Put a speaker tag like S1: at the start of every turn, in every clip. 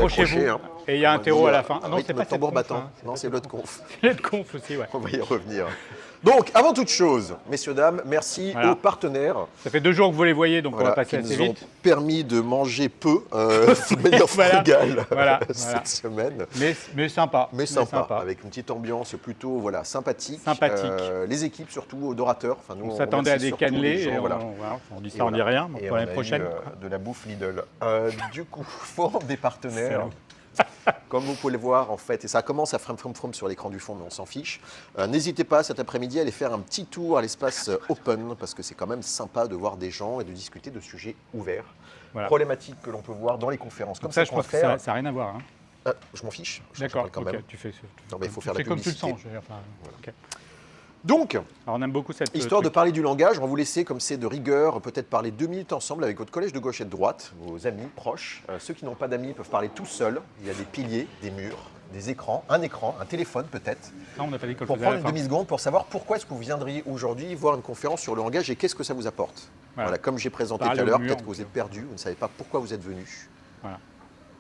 S1: accrochez-vous.
S2: accroché, hein.
S1: Et il y a un terreau à la fin.
S2: Ah
S1: non, c'est pas
S2: tambour
S1: cette conf,
S2: battant.
S1: hein, c'est
S2: Non,
S1: pas
S2: c'est
S1: cette
S2: l'autre
S1: conf.
S2: conf.
S1: C'est l'autre conf aussi, ouais.
S2: On va y revenir. Donc, avant toute chose, messieurs, dames, merci
S1: Voilà.
S2: aux partenaires
S1: Ça fait 2 jours que vous les voyez, donc on va passer
S2: qui
S1: assez
S2: nous ont
S1: vite.
S2: permis de manger peu, de manière
S1: Voilà.
S2: frugale
S1: Voilà.
S2: cette semaine.
S1: Mais sympa.
S2: Mais sympa, avec une petite ambiance plutôt sympathique.
S1: Sympathique.
S2: Les équipes surtout, d'orateurs. Enfin, nous,
S1: On s'attendait à
S2: remercie
S1: des
S2: surtout les
S1: cannelés
S2: gens,
S1: et
S2: voilà.
S1: on dit
S2: Et
S1: ça, on dit
S2: voilà.
S1: rien
S2: Et
S1: pour
S2: on
S1: l'année
S2: a
S1: prochaine.
S2: eu, de la bouffe Lidl. Du coup, forum des partenaires. Comme vous pouvez le voir, en fait, et ça commence à from sur l'écran du fond, mais on s'en fiche. N'hésitez pas cet après-midi à aller faire un petit tour à l'espace Open, parce que c'est quand même sympa de voir des gens et de discuter de sujets ouverts,
S1: Voilà.
S2: problématiques que l'on peut voir dans les conférences. Comme
S1: Ça,
S2: ça,
S1: je pense que ça n'a rien à voir. Hein.
S2: je m'en fiche.
S1: D'accord,
S2: quand
S1: ok,
S2: même.
S1: tu fais
S2: Non, mais il faut faire
S1: tu
S2: la
S1: fais comme tu le
S2: publicité.
S1: sens. Je veux dire, enfin, ok.
S2: Donc,
S1: Alors, on aime beaucoup cette
S2: histoire de
S1: truc.
S2: parler du langage, on va vous laisser, comme c'est de rigueur, peut-être parler 2 minutes ensemble avec votre collège de gauche et de droite, vos amis proches. Ceux qui n'ont pas d'amis peuvent parler tout seuls. Il y a des piliers, des murs, des écrans, un téléphone peut-être.
S1: Ça, on n'a pas dit qu'on le
S2: Pour
S1: faisait à
S2: prendre
S1: la
S2: une
S1: fin.
S2: demi-seconde pour savoir pourquoi est-ce que vous viendriez aujourd'hui voir une conférence sur le langage et qu'est-ce que ça vous apporte. Voilà, comme j'ai présenté
S1: Parler
S2: tout à
S1: au
S2: l'heure,
S1: mur,
S2: peut-être que
S1: donc,
S2: vous êtes perdu, vous ne savez pas pourquoi vous êtes venu.
S1: Voilà.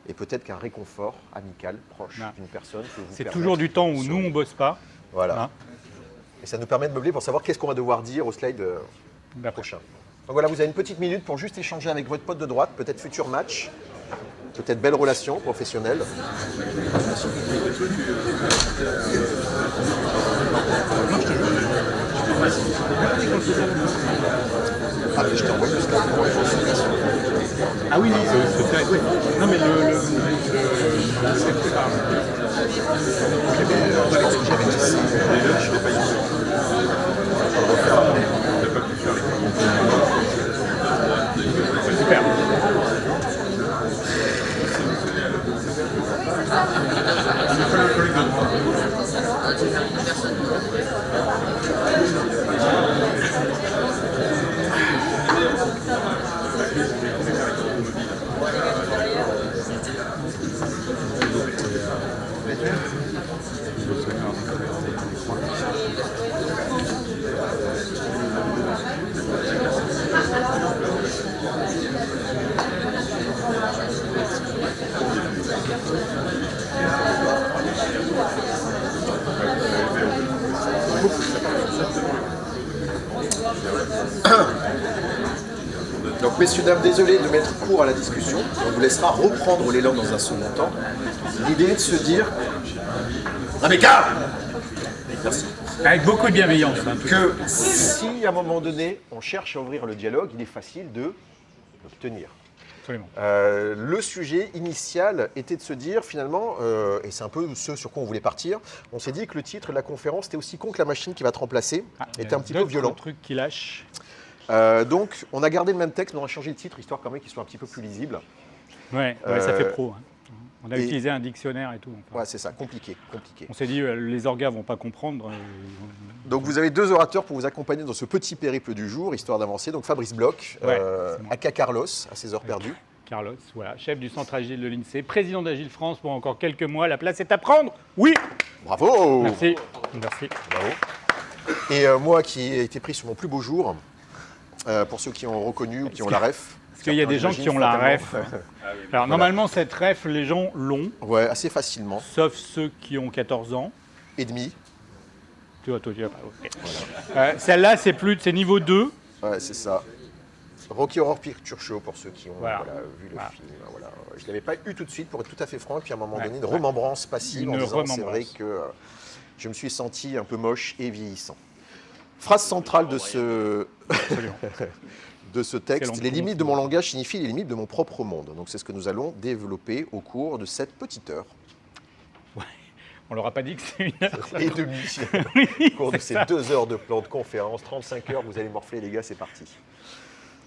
S2: Et peut-être qu'un réconfort amical, proche
S1: Voilà.
S2: d'une personne peut vous
S1: C'est
S2: permettre
S1: toujours du temps où
S2: de-
S1: nous, on bosse pas.
S2: Voilà.
S1: Hein.
S2: Et ça nous permet de meubler pour savoir qu'est-ce qu'on va devoir dire au slide
S1: D'après.
S2: prochain. Donc voilà, vous avez une petite minute pour juste échanger avec votre pote de droite, peut-être futur match, peut-être belle relation professionnelle. Ah, mais je t'ai envoyé le slide.
S1: Ah oui, non, c'est oui. Non, mais
S2: Je pense que j'avais dit ça. Je l'ai pas eu. On va le refaire après.
S1: super.
S2: Donc, messieurs, dames, désolé de mettre court à la discussion. On vous laissera reprendre l'élan dans un second temps. L'idée est de se dire. Ah, mais merci.
S1: Avec beaucoup de bienveillance. Hein, tout
S2: Que si à un moment donné, on cherche à ouvrir le dialogue, il est facile de l'obtenir.
S1: absolument.
S2: Le sujet initial était de se dire finalement, et c'est un peu ce sur quoi on voulait partir, on s'est dit que le titre de la conférence était aussi con que la machine qui va te remplacer, était un petit peu violent.
S1: Le truc qui lâche.
S2: Donc on a gardé le même texte, mais on a changé le titre, histoire quand même qu'il soit un petit peu plus lisible.
S1: Ouais, ça fait pro. Hein. On a utilisé un dictionnaire et tout. Enfin.
S2: Ouais, c'est ça, compliqué.
S1: On s'est dit, les orgas vont pas comprendre.
S2: Donc vous avez 2 orateurs pour vous accompagner dans ce petit périple du jour, histoire d'avancer. Donc Fabrice Bloch, aka Carlos, à ses heures perdues.
S1: Carlos, voilà, chef du centre Agile de l'INSEE, président d'Agile France pour encore quelques mois. La place est à prendre. Oui.
S2: Bravo.
S1: Merci. Merci.
S2: Bravo. Et moi qui ai été pris sur mon plus beau jour, pour ceux qui ont reconnu ou qui ont la ref.
S1: Parce qu'il y a des gens qui ont la ref. Alors normalement, cette ref, les gens l'ont.
S2: Ouais, assez facilement.
S1: Sauf ceux qui ont 14 ans.
S2: Et demi.
S1: Tu vois, toi, tu vois pas. Okay. Voilà. Celle-là, c'est niveau 2.
S2: Ouais, c'est ça. Rocky Horror Picture Show pour ceux qui ont vu le film. Voilà. Je ne l'avais pas eu tout de suite, pour être tout à fait franc. Et puis à un moment donné, une remembrance passive en disant c'est vrai que je me suis senti un peu moche et vieillissant. Phrase centrale de ce, de ce texte, les limites de mon langage signifient les limites de mon propre monde. Donc c'est ce que nous allons développer au cours de cette petite heure.
S1: Ouais. On leur a pas dit que c'est 1 heure.
S2: Et demie. Au cours de ces 2 heures de plan de conférence, 35 heures, vous allez morfler les gars, c'est parti.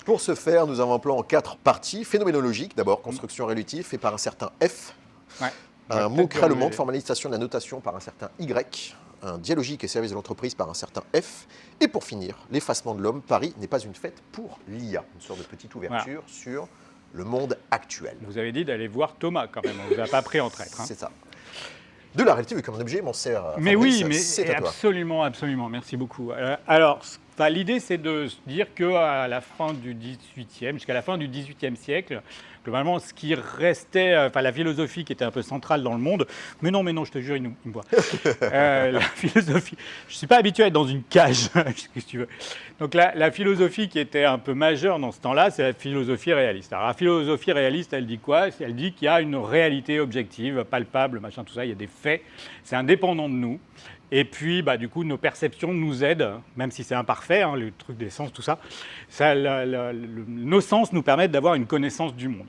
S2: Pour ce faire, nous avons un plan en 4 parties. Phénoménologique, d'abord, construction rélutive, fait par un certain F. Ouais. Un mot créalement de formalisation de la notation par un certain Y. Un dialogique et service de l'entreprise par un certain F. Et pour finir, l'effacement de l'homme, Paris n'est pas une fête pour l'IA. Une sorte de petite ouverture sur le monde actuel.
S1: Vous avez dit d'aller voir Thomas quand même, on ne vous a pas pris en traître. Hein.
S2: C'est ça. De la réalité, comme un objet, m'en sert.
S1: Mais oui, mais absolument, absolument. Merci beaucoup. Alors, l'idée, c'est de se dire qu'à la fin du 18e, jusqu'à la fin du 18e siècle, globalement, ce qui restait, la philosophie qui était un peu centrale dans le monde, mais non, je te jure, il me voit. La philosophie, je ne suis pas habitué à être dans une cage, qu'est-ce que tu veux. Donc la philosophie qui était un peu majeure dans ce temps-là, c'est la philosophie réaliste. Alors la philosophie réaliste, elle dit quoi? Elle dit qu'il y a une réalité objective, palpable, machin, tout ça, il y a des faits, c'est indépendant de nous. Et puis, du coup, nos perceptions nous aident, même si c'est imparfait, hein, le truc des sens, tout ça. Nos sens nous permettent d'avoir une connaissance du monde.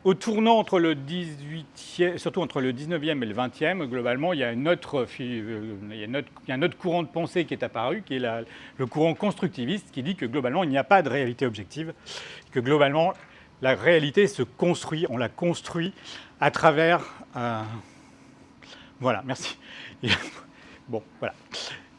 S1: Au tournant entre le 18e, surtout entre le 19e et le 20e, globalement, il y a un autre courant de pensée qui est apparu, qui est le courant constructiviste, qui dit que globalement, il n'y a pas de réalité objective, que globalement, la réalité se construit, on la construit à travers... Voilà, merci. Bon, voilà.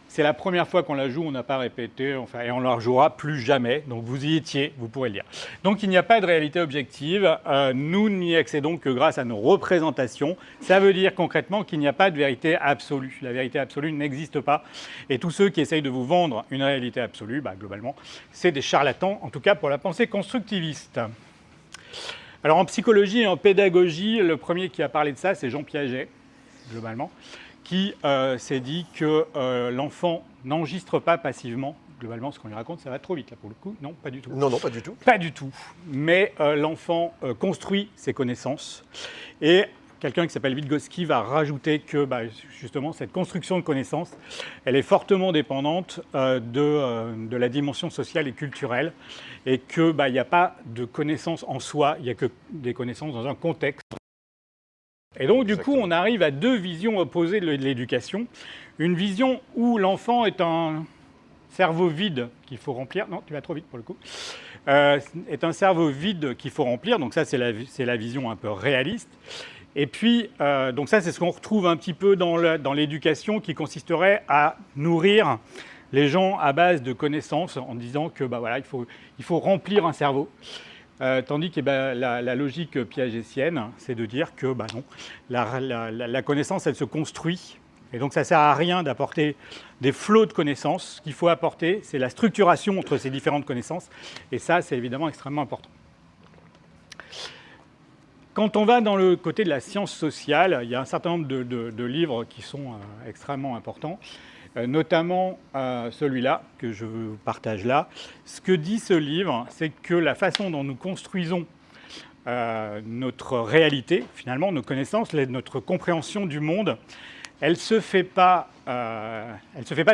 S1: C'est la première fois qu'on la joue, on n'a pas répété, et on ne la rejouera plus jamais. Donc vous y étiez, vous pourrez le lire. Donc il n'y a pas de réalité objective. Nous n'y accédons que grâce à nos représentations. Ça veut dire concrètement qu'il n'y a pas de vérité absolue. La vérité absolue n'existe pas. Et tous ceux qui essayent de vous vendre une réalité absolue, globalement, c'est des charlatans, en tout cas pour la pensée constructiviste. Alors en psychologie et en pédagogie, le premier qui a parlé de ça, c'est Jean Piaget, globalement, qui s'est dit que l'enfant n'enregistre pas passivement, globalement, ce qu'on lui raconte, ça va trop vite, là, pour le coup. Non, pas du tout.
S2: Non, pas du tout.
S1: Pas du tout. Mais l'enfant construit ses connaissances. Et quelqu'un qui s'appelle Vygotsky va rajouter que, justement, cette construction de connaissances, elle est fortement dépendante de la dimension sociale et culturelle, et qu'il n'y a pas de connaissances en soi, il n'y a que des connaissances dans un contexte. Et donc, du coup, on arrive à deux visions opposées de l'éducation. Une vision où l'enfant est un cerveau vide qu'il faut remplir. Non, tu vas trop vite pour le coup. Est un cerveau vide qu'il faut remplir. Donc ça, c'est la vision un peu réaliste. Et puis, donc ça, c'est ce qu'on retrouve un petit peu dans l'éducation, qui consisterait à nourrir les gens à base de connaissances en disant que il faut remplir un cerveau. Tandis que la logique piagétienne, c'est de dire que non, la connaissance, elle se construit. Et donc ça ne sert à rien d'apporter des flots de connaissances. Ce qu'il faut apporter, c'est la structuration entre ces différentes connaissances. Et ça, c'est évidemment extrêmement important. Quand on va dans le côté de la science sociale, il y a un certain nombre de livres qui sont extrêmement importants. Notamment celui-là, que je vous partage là. Ce que dit ce livre, c'est que la façon dont nous construisons notre réalité, finalement, nos connaissances, notre compréhension du monde, elle ne se fait pas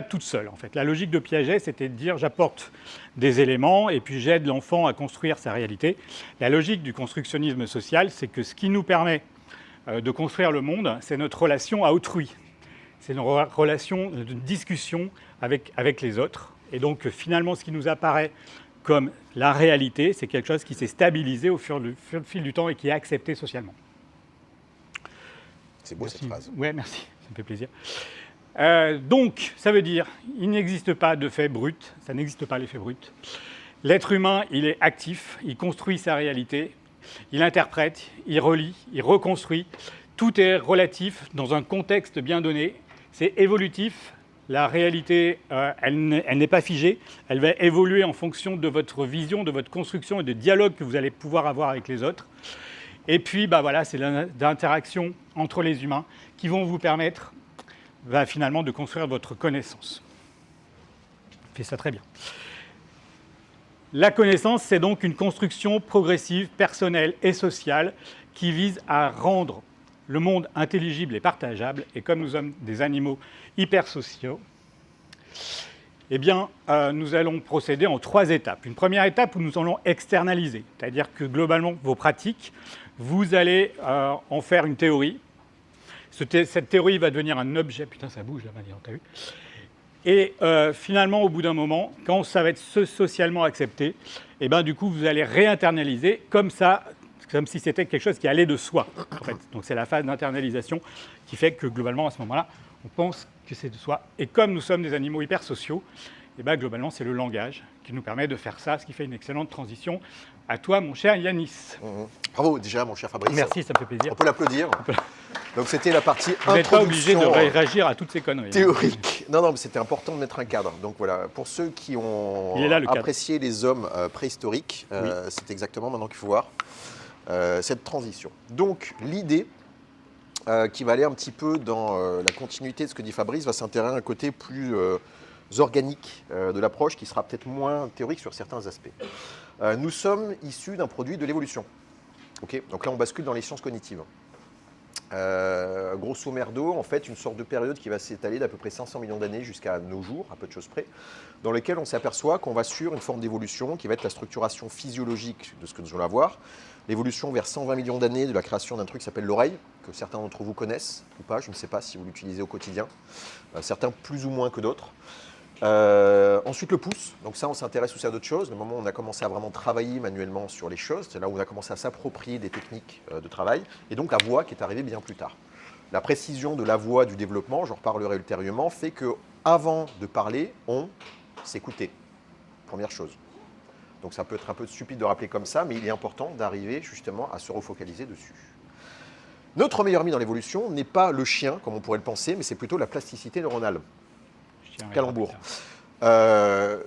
S1: toute seule, en fait. La logique de Piaget, c'était de dire j'apporte des éléments et puis j'aide l'enfant à construire sa réalité. La logique du constructionnisme social, c'est que ce qui nous permet de construire le monde, c'est notre relation à autrui. C'est une relation de discussion avec les autres. Et donc, finalement, ce qui nous apparaît comme la réalité, c'est quelque chose qui s'est stabilisé au fil du temps et qui est accepté socialement.
S2: C'est beau cette phrase.
S1: Oui, merci, ça me fait plaisir. Donc, ça veut dire qu'il n'existe pas de fait brut, ça n'existe pas l'effet brut. L'être humain, il est actif, il construit sa réalité, il interprète, il relie, il reconstruit. Tout est relatif dans un contexte bien donné. C'est évolutif. La réalité, elle n'est pas figée. Elle va évoluer en fonction de votre vision, de votre construction et de dialogue que vous allez pouvoir avoir avec les autres. Et puis, c'est l'interaction entre les humains qui vont vous permettre finalement de construire votre connaissance. Fait ça très bien. La connaissance, c'est donc une construction progressive, personnelle et sociale qui vise à rendre le monde intelligible et partageable. Et comme nous sommes des animaux hypersociaux, nous allons procéder en 3 étapes. Une première étape où nous allons externaliser, c'est-à-dire que globalement, vos pratiques, vous allez en faire une théorie. Cette théorie va devenir un objet. Putain, ça bouge là, t'as vu ? Et finalement, au bout d'un moment, quand ça va être socialement accepté, du coup, vous allez réinternaliser comme si c'était quelque chose qui allait de soi, en fait. Donc c'est la phase d'internalisation qui fait que globalement, à ce moment-là, on pense que c'est de soi. Et comme nous sommes des animaux hyper sociaux, globalement, c'est le langage qui nous permet de faire ça, ce qui fait une excellente transition. À toi, mon cher Yanis.
S2: Bravo déjà, mon cher Fabrice.
S1: Merci, ça me fait plaisir.
S2: On peut l'applaudir. Donc c'était la partie
S1: Vous n'êtes pas obligé de
S2: introduction
S1: réagir à toutes ces conneries.
S2: théorique. Non, mais c'était important de mettre un cadre. Donc voilà, pour ceux qui ont
S1: Il est là, le cadre.
S2: apprécié les hommes préhistoriques, c'est exactement maintenant qu'il faut voir cette transition. Donc l'idée qui va aller un petit peu dans la continuité de ce que dit Fabrice va s'intéresser à un côté plus organique de l'approche qui sera peut-être moins théorique sur certains aspects. Nous sommes issus d'un produit de l'évolution. Ok, donc là, on bascule dans les sciences cognitives. Grosso merdo, en fait, une sorte de période qui va s'étaler d'à peu près 500 millions d'années jusqu'à nos jours, à peu de choses près, dans lequel on s'aperçoit qu'on va sur une forme d'évolution qui va être la structuration physiologique de ce que nous allons avoir. L'évolution vers 120 millions d'années de la création d'un truc qui s'appelle l'oreille, que certains d'entre vous connaissent ou pas, je ne sais pas si vous l'utilisez au quotidien, certains plus ou moins que d'autres. Ensuite le pouce, donc ça on s'intéresse aussi à d'autres choses, le moment où on a commencé à vraiment travailler manuellement sur les choses, c'est là où on a commencé à s'approprier des techniques de travail, et donc la voix qui est arrivée bien plus tard. La précision de la voix du développement, j'en reparlerai ultérieurement, fait qu'avant de parler, on s'écoutait, première chose. Donc ça peut être un peu stupide de rappeler comme ça, mais il est important d'arriver justement à se refocaliser dessus. Notre meilleur ami dans l'évolution n'est pas le chien, comme on pourrait le penser, mais c'est plutôt la plasticité neuronale. Calembour.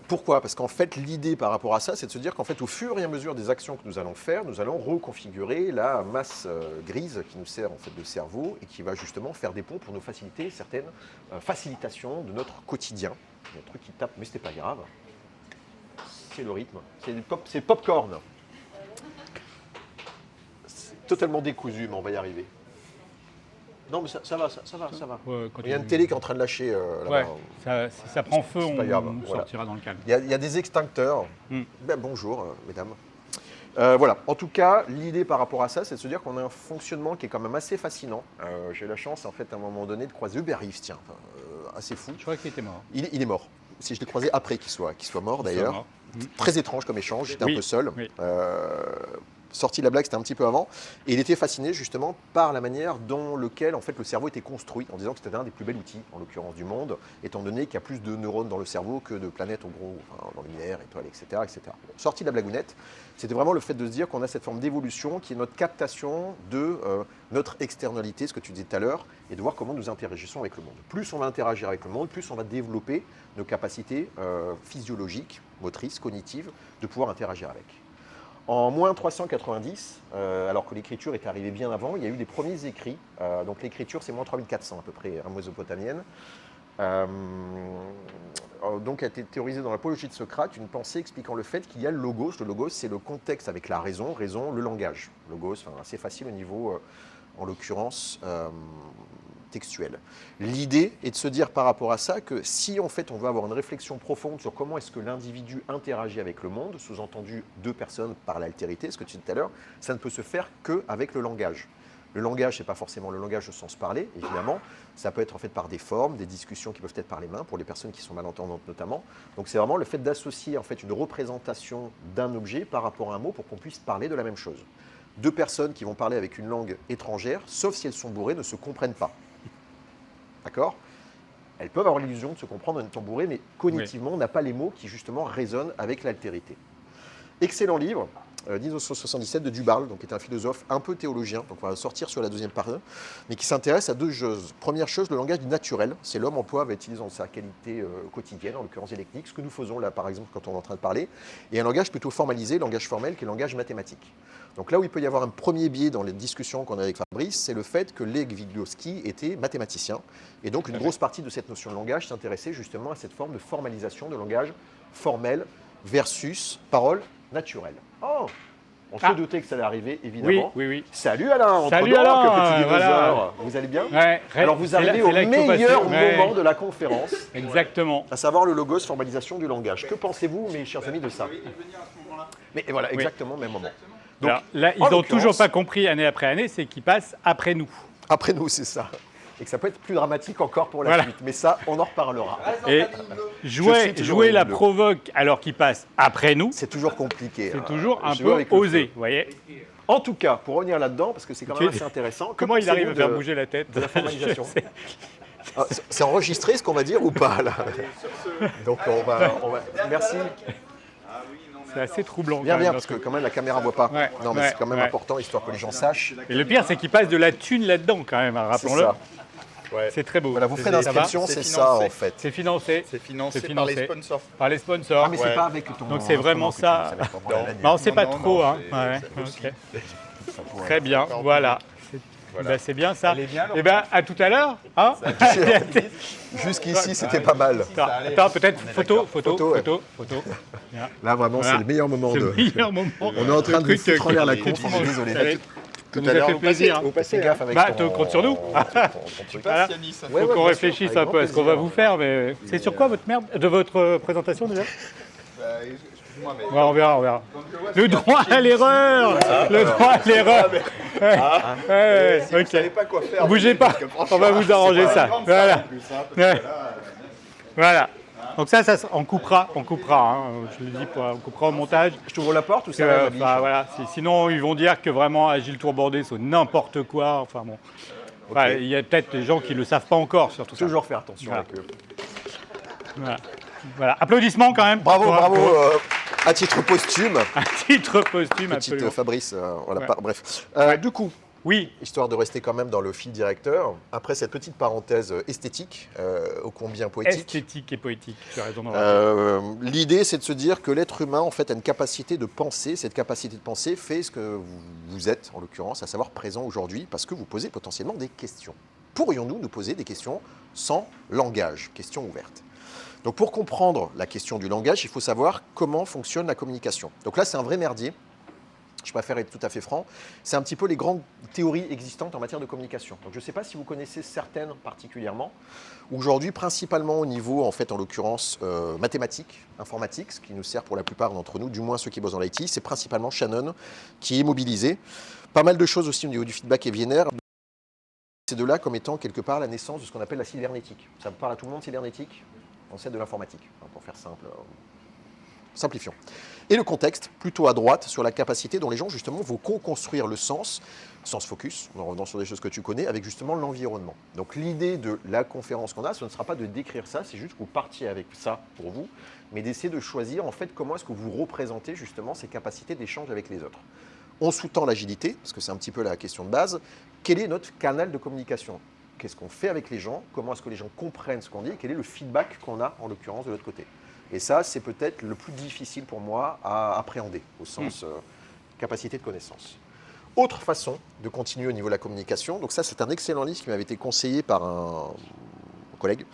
S2: Pourquoi? Parce qu'en fait, l'idée par rapport à ça, c'est de se dire qu'en fait, au fur et à mesure des actions que nous allons faire, nous allons reconfigurer la masse grise qui nous sert en fait de cerveau et qui va justement faire des ponts pour nous faciliter certaines facilitations de notre quotidien. Il y a un truc qui tape, mais c'était pas grave. C'est le rythme. C'est le popcorn. C'est totalement décousu, mais on va y arriver. Non, mais ça va.
S1: Ouais,
S2: Il y a une télé qui est en train de lâcher
S1: Ouais,
S2: là-bas.
S1: si ça prend feu,
S2: C'est pas
S1: on
S2: grave,
S1: sortira dans le calme.
S2: Il y a des extincteurs.
S1: Mm.
S2: Ben, bonjour, mesdames. Voilà. En tout cas, l'idée par rapport à ça, c'est de se dire qu'on a un fonctionnement qui est quand même assez fascinant. J'ai eu la chance, en fait, à un moment donné, de croiser Uber Eats, tiens, assez fou.
S1: Je crois qu'il était mort.
S2: Il est mort. Si je l'ai croisé après qu'il soit mort, d'ailleurs.
S1: mort.
S2: Très étrange comme échange. J'étais
S1: Oui,
S2: un peu seul.
S1: oui.
S2: Sorti de la blague, c'était un petit peu avant. Et il était fasciné justement par la manière dont lequel en fait, le cerveau était construit, en disant que c'était un des plus bels outils, en l'occurrence du monde, étant donné qu'il y a plus de neurones dans le cerveau que de planètes, en gros, enfin, dans l'univers, étoiles, etc. etc. Bon, sorti de la blagounette, c'était vraiment le fait de se dire qu'on a cette forme d'évolution qui est notre captation de notre externalité, ce que tu disais tout à l'heure, et de voir comment nous interagissons avec le monde. Plus on va interagir avec le monde, plus on va développer nos capacités physiologiques, motrices, cognitives, de pouvoir interagir avec. En moins 390, alors que l'écriture est arrivée bien avant, il y a eu des premiers écrits. Donc l'écriture, c'est moins 3400 à peu près, en mésopotamienne. Donc a été théorisée dans l'apologie de Socrate une pensée expliquant le fait qu'il y a le logos. Le logos, c'est le contexte avec la raison, le langage. Logos, assez facile au niveau, en l'occurrence, textuel. L'idée est de se dire par rapport à ça que si en fait on veut avoir une réflexion profonde sur comment est-ce que l'individu interagit avec le monde, sous-entendu deux personnes par l'altérité, ce que tu disais tout à l'heure, ça ne peut se faire qu'avec le langage. Le langage, ce n'est pas forcément le langage au sens parlé, évidemment. Ça peut être en fait par des formes, des discussions qui peuvent être par les mains, pour les personnes qui sont malentendantes notamment. Donc c'est vraiment le fait d'associer en fait une représentation d'un objet par rapport à un mot pour qu'on puisse parler de la même chose. Deux personnes qui vont parler avec une langue étrangère, sauf si elles sont bourrées, ne se comprennent pas. D'accord? Elles peuvent avoir l'illusion de se comprendre en étant bourrées, mais cognitivement, on n'a pas les mots qui justement résonnent avec l'altérité. Excellent livre, 1977 de Dubarle, donc qui est un philosophe un peu théologien, donc on va sortir sur la deuxième partie, mais qui s'intéresse à deux choses. Première chose, le langage du naturel, c'est l'homme emploie, va utiliser dans sa qualité quotidienne, en l'occurrence dialectique, ce que nous faisons là par exemple quand on est en train de parler, et un langage plutôt formalisé, langage formel, qui est le langage mathématique. Donc là où il peut y avoir un premier biais dans les discussions qu'on a avec Fabrice, c'est le fait que Lev Vygotsky était mathématicien, et donc une grosse partie de cette notion de langage s'intéressait justement à cette forme de formalisation de langage formel versus parole naturelle. Oh, on se doutait que ça allait arriver, évidemment.
S1: Oui.
S2: Salut Alain,
S1: Salut Alain,
S2: petit
S1: voilà.
S2: dinosaure. Vous allez bien?
S1: Ouais,
S2: Alors vous arrivez au meilleur moment
S1: ouais.
S2: de la conférence,
S1: Exactement.
S2: à savoir le logos formalisation du langage. Que pensez-vous, mes chers amis, de ça? Mais voilà, exactement, même moment. Donc,
S1: alors, là, ils n'ont toujours pas compris année après année, c'est qu'ils passent après nous.
S2: Après nous, c'est ça. Et que ça peut être plus dramatique encore pour la suite. Mais ça, on en reparlera.
S1: Et jouer la provoque alors qu'ils passent après nous,
S2: c'est toujours compliqué.
S1: C'est toujours un peu osé, vous voyez.
S2: En tout cas, pour revenir là-dedans, parce que c'est quand même assez intéressant.
S1: Comment il arrive à faire bouger la tête
S2: de la formalisation? C'est enregistré ce qu'on va dire ou pas là? Donc on va... Merci.
S1: c'est assez troublant.
S2: Viens,
S1: quand même,
S2: viens,
S1: leur
S2: parce que
S1: truc.
S2: quand même la caméra ne voit pas.
S1: Ouais,
S2: Non, mais
S1: ouais,
S2: c'est quand même
S1: ouais.
S2: important, histoire que les gens sachent.
S1: Et le pire, c'est qu'ils passent de la thune là-dedans, quand même, hein,
S2: C'est
S1: rappelons-le.
S2: ça.
S3: Ouais.
S1: C'est très beau.
S2: Voilà, vos frais
S1: Ça va
S2: d'inscription,
S3: C'est
S2: c'est
S3: financé.
S2: ça en fait.
S1: C'est financé.
S3: C'est financé
S1: C'est
S3: par les
S1: financé.
S3: sponsors.
S1: Par les sponsors.
S2: Ah, mais c'est
S3: Ouais.
S2: pas avec ton.
S1: Donc c'est vraiment
S2: instrument
S1: ça.
S2: que tu- va être pas pour
S3: Non.
S2: la lanière.
S1: Non, c'est pas
S3: Non,
S1: trop.
S3: non,
S1: Hein.
S3: c'est-
S1: Ouais,
S3: c'est
S1: ok.
S2: Ça pourrait
S1: Très bien,
S3: D'accord.
S1: voilà.
S3: Voilà.
S1: Ben, c'est bien ça.
S3: Elle est bien,
S1: Et ben à tout à l'heure. Hein
S2: Jusqu'ici, c'était pas mal.
S1: Attends, peut-être photo, photo,
S2: Photo, ouais.
S1: photo, photo.
S2: Là, vraiment,
S1: Voilà.
S2: c'est le meilleur moment
S1: C'est
S2: de.
S1: le meilleur moment.
S2: On est en train de
S1: Le
S2: vous foutre en l'air la
S1: que-
S2: conf, on est désolé.
S1: Allez, ça nous a
S3: à l'heure,
S1: fait
S3: vous
S1: plaisir.
S3: passez,
S1: hein.
S3: vous passez,
S2: Fais gaffe avec
S1: Bah,
S2: ton.
S1: compte sur nous.
S2: ton truc.
S1: Voilà.
S3: Yanis.
S2: Ouais,
S1: Faut
S2: ouais,
S1: qu'on
S2: bien
S1: réfléchisse
S2: sûr,
S1: un
S2: avec
S1: peu à
S2: grand
S1: ce qu'on va
S2: plaisir.
S1: vous faire, mais c'est sur quoi votre merde de votre présentation déjà?
S3: Excuse-moi, mais.
S1: Ouais, on verra, on verra.
S3: Quand je vois
S1: Le
S3: ce
S1: droit à l'erreur. Le droit à l'erreur. Ouais,
S3: si vous
S1: ok.
S3: savez pas quoi faire.
S1: Bougez pas.
S3: parce que franchement,
S1: On va vous arranger
S3: c'est pas
S1: ça.
S3: une grande
S1: Voilà.
S3: salle en plus, hein, parce que
S1: Ouais.
S3: là,
S1: Voilà. Donc ça on coupera. Hein. Je le dis, on coupera au montage.
S2: Je t'ouvre la porte ou ça va, Mabi
S1: Enfin, voilà. Sinon, ils vont dire que vraiment Agile Tour Bordé, c'est n'importe quoi. Enfin bon. Enfin, il y a peut-être des gens qui ne le savent pas encore sur tout ça.
S2: Toujours faire attention
S1: Voilà.
S2: avec eux.
S1: Voilà. Applaudissements quand même.
S2: Bravo,
S1: Pour-
S2: bravo.
S1: pour-
S2: À titre posthume,
S1: À titre posthume,
S2: petite
S1: absolument.
S2: Fabrice, voilà,
S1: Ouais.
S2: bref.
S1: Ouais.
S2: Du coup,
S1: Oui,
S2: histoire de rester quand même dans le fil directeur, après cette petite parenthèse esthétique, ô combien poétique,
S1: esthétique et poétique. Tu as raison d'en rappeler.
S2: l'idée c'est de se dire que l'être humain en fait a une capacité de penser. Cette capacité de penser fait ce que vous êtes en l'occurrence, à savoir présent aujourd'hui, parce que vous posez potentiellement des questions. Pourrions-nous nous poser des questions sans langage? Question ouverte. Donc pour comprendre la question du langage, il faut savoir comment fonctionne la communication. Donc là c'est un vrai merdier. Je préfère être tout à fait franc. C'est un petit peu les grandes théories existantes en matière de communication. Donc je ne sais pas si vous connaissez certaines particulièrement. Aujourd'hui, principalement au niveau, en fait, en l'occurrence, mathématiques, informatique, ce qui nous sert pour la plupart d'entre nous, du moins ceux qui bossent dans l'IT, c'est principalement Shannon qui est mobilisé. Pas mal de choses aussi au niveau du feedback et VNR. C'est de là comme étant quelque part la naissance de ce qu'on appelle la cybernétique. Ça parle à tout le monde, cybernétique? Ancêtre de l'informatique, hein, pour faire simple. Simplifions. Et le contexte, plutôt à droite, sur la capacité dont les gens, justement, vont co-construire le sens focus, en revenant sur des choses que tu connais, avec justement l'environnement. Donc l'idée de la conférence qu'on a, ce ne sera pas de décrire ça, c'est juste que vous partiez avec ça pour vous, mais d'essayer de choisir, en fait, comment est-ce que vous représentez, justement, ces capacités d'échange avec les autres. On sous-tend l'agilité, parce que c'est un petit peu la question de base. Quel est notre canal de communication? Qu'est-ce qu'on fait avec les gens? Comment est-ce que les gens comprennent ce qu'on dit? Et quel est le feedback qu'on a, en l'occurrence, de l'autre côté? Et ça, c'est peut-être le plus difficile pour moi à appréhender, au sens capacité de connaissance. Autre façon de continuer au niveau de la communication, donc ça, c'est un excellent livre qui m'avait été conseillé par un collègue,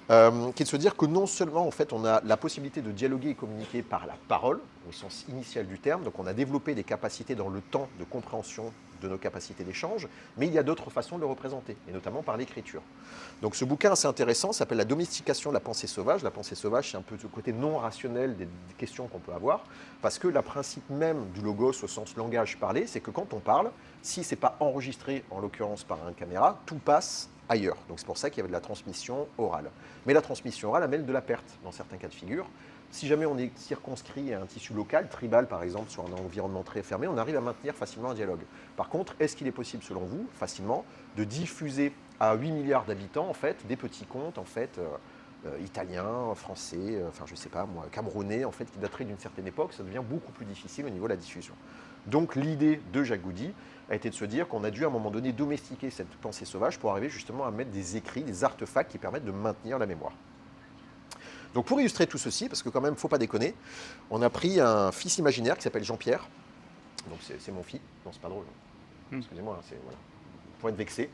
S2: qui est de se dire que non seulement en fait, on a la possibilité de dialoguer et communiquer par la parole, au sens initial du terme, donc on a développé des capacités dans le temps de compréhension de nos capacités d'échange, mais il y a d'autres façons de le représenter, et notamment par l'écriture. Donc ce bouquin assez intéressant s'appelle « La domestication de la pensée sauvage ». La pensée sauvage, c'est un peu ce côté non rationnel des questions qu'on peut avoir, parce que le principe même du logos au sens langage parlé, c'est que quand on parle, si ce n'est pas enregistré, en l'occurrence par une caméra, tout passe ailleurs. Donc c'est pour ça qu'il y avait de la transmission orale. Mais la transmission orale amène de la perte dans certains cas de figure. Si jamais on est circonscrit à un tissu local, tribal par exemple, sur un environnement très fermé, on arrive à maintenir facilement un dialogue. Par contre, est-ce qu'il est possible selon vous, facilement, de diffuser à 8 milliards d'habitants en fait, des petits contes en fait, italiens, français, enfin je sais pas moi, camerounais, en fait, qui dateraient d'une certaine époque? Ça devient beaucoup plus difficile au niveau de la diffusion. Donc l'idée de Jacques Goudy a été de se dire qu'on a dû à un moment donné domestiquer cette pensée sauvage pour arriver justement à mettre des écrits, des artefacts qui permettent de maintenir la mémoire. Donc pour illustrer tout ceci, parce que quand même, il ne faut pas déconner, on a pris un fils imaginaire qui s'appelle Jean-Pierre. Donc c'est mon fils. Non, c'est pas drôle. Excusez-moi, c'est voilà, pour être vexé.